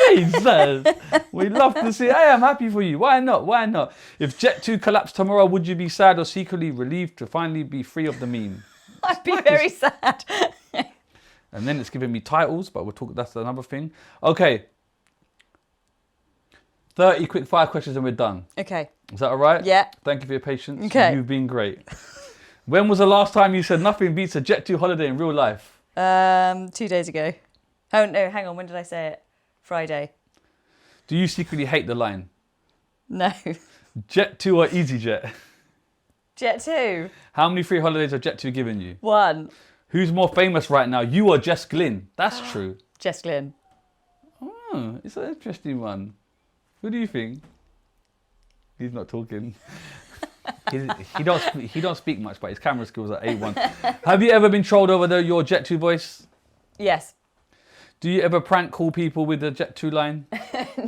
Jesus. We love to see. Hey, I'm happy for you. Why not? Why not? If Jet2 collapsed tomorrow, would you be sad or secretly relieved to finally be free of the meme? I'd be very sad. And then it's giving me titles, but we'll talk. That's another thing. Okay. 30 quick fire questions and we're done. Okay. Is that all right? Yeah. Thank you for your patience. Okay. You've been great. When was the last time you said nothing beats a Jet2 holiday in real life? 2 days ago. Oh no, hang on. When did I say it? Friday. Do you secretly hate the line? No. Jet2 or EasyJet? Jet2. How many free holidays have Jet2 given you? 1. Who's more famous right now, you or Jess Glynne? That's true. Jess Glynne. Oh, it's an interesting Who do you think? He's not talking. He don't speak much, but his camera skills are A1. Have you ever been trolled over your Jet2 voice? Yes. Do you ever prank call people with the Jet2 line?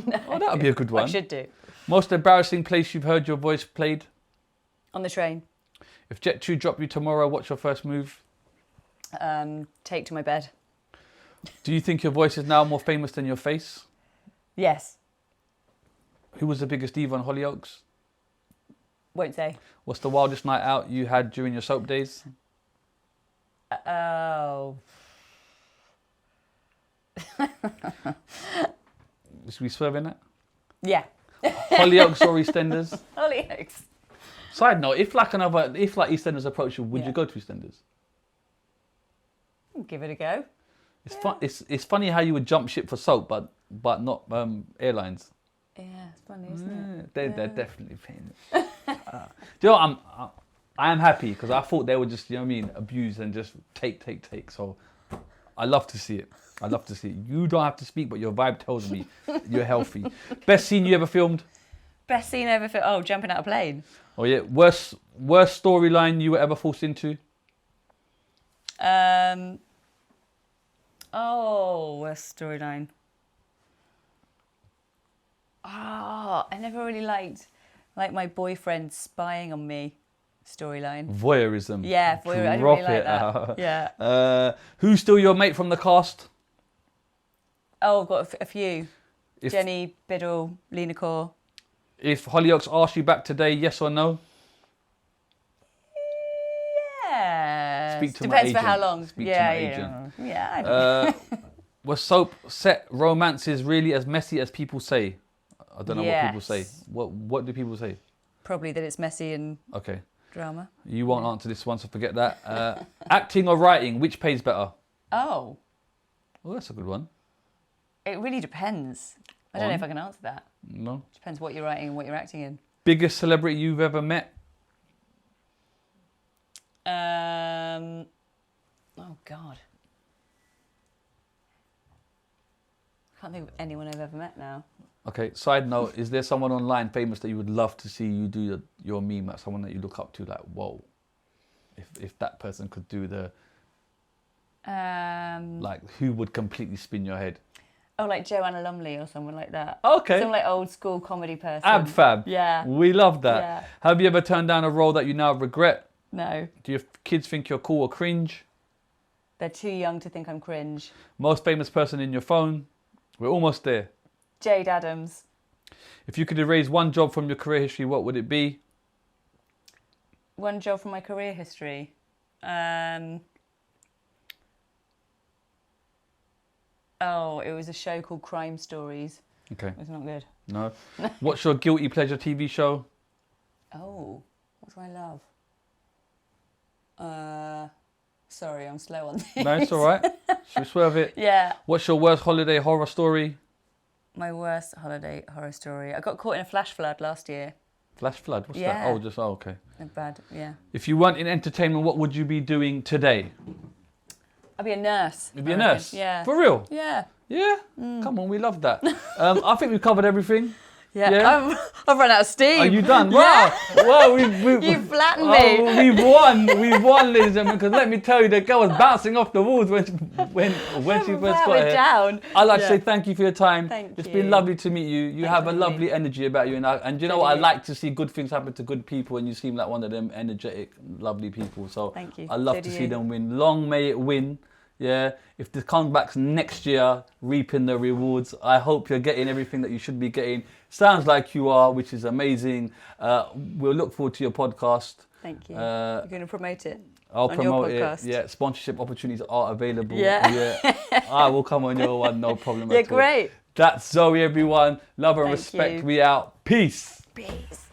No. Oh, that would be a good one. I should do. Most embarrassing place you've heard your voice played? On the train. If Jet2 dropped you tomorrow, what's your first move? Take to my bed. Do you think your voice is now more famous than your face? Yes. Who was the biggest diva on Hollyoaks? Won't say. What's the wildest night out you had during your soap days? Oh. Should we swerve in that? Yeah. Hollyoaks or EastEnders? Hollyoaks. Side note, if EastEnders approach you, would Yeah. you go to EastEnders? Give it a go. It's fun. It's funny how you would jump ship for soap, but not airlines. Yeah, it's funny, isn't it? They're definitely paying it. Do you know what, I am happy because I thought they would just, you know what I mean, abuse and just take. So I love to see it. I love to see it. You don't have to speak, but your vibe tells me you're healthy. Best scene you ever filmed? Best scene ever for jumping out of a plane. Oh yeah, worst storyline you were ever forced into? Worst storyline. I never really liked my boyfriend spying on me storyline. Voyeurism. Yeah, voyeur. I didn't Drop really like it that. out. Yeah. Who's still your mate from the cast? Oh, I've got a few. If- Jenny, Biddle, Lena Core. If Hollyoaks asked you back today, yes or no? Yeah. Speak to my Depends for agent. how long. Speak to yeah, my yeah. agent. Yeah, I don't know. Were soap set romances really as messy as people say? I don't know what people say. Yes. What do people say? Probably that it's messy and Okay. drama. You won't answer this one, so forget that. Acting or writing, which pays better? Oh, Well, that's a good one. it really depends. I don't know if I can answer that. No. Depends what you're writing and what you're acting in. Biggest celebrity you've ever met? Oh God. Can't think of anyone I've ever met now. Okay, side note, is there someone online famous that you would love to see you do your meme at? Someone that you look up to, like, whoa. If that person could do the, like, who would completely spin your head? Oh, like Joanna Lumley or someone like that. Okay. Some like old school comedy person. Ab Fab. Yeah. We love that. Yeah. Have you ever turned down a role that you now regret? No, Do your kids think you're cool or cringe? they're too young to think I'm cringe. Most famous person in your phone? We're almost there. Jade Adams. If you could erase one job from your career history, what would it be? One job from my career history. It was a show called Crime Stories. Okay, It was not good. no. What's your guilty pleasure TV show? Oh, what do I love? Sorry, I'm slow on this. No, it's all right. Should we swerve it? Yeah. What's your worst holiday horror story? My worst holiday horror story. I got caught in a flash flood last year. Flash flood? What's Yeah. that? Okay. Bad, yeah. If you weren't in entertainment, what would you be doing today? I'd be a nurse. You'd be a I reckon. nurse? Yeah. For real? Yeah. Yeah? Come on, we love that. I think we've covered everything. Yeah. Yeah? I've run out of steam. Are you done? Yeah. Wow. Wow, You flattened me. Oh, we've won, ladies and gentlemen, because let me tell you, the girl was bouncing off the walls when she first got We're here. down. I'd like to say thank you for your time. Thank It's you. been lovely to meet you. You have a for having lovely me. energy about you. And you know So what? do I you. like to see good things happen to good people, and you seem like one of them energetic, lovely people. So Thank you. I love So to do see you. them win. Long may it win. Yeah, if the comeback's next year, reaping the rewards. I hope you're getting everything that you should be getting. Sounds like you are, which is amazing. We'll look forward to your podcast. Thank you. You're going to promote it. I'll on promote your it. podcast. Yeah, sponsorship opportunities are available. Yeah. I will come on your one, no problem Yeah, at all. great. That's Zoe, everyone. Love and Thank respect. you. We out. Peace. Peace.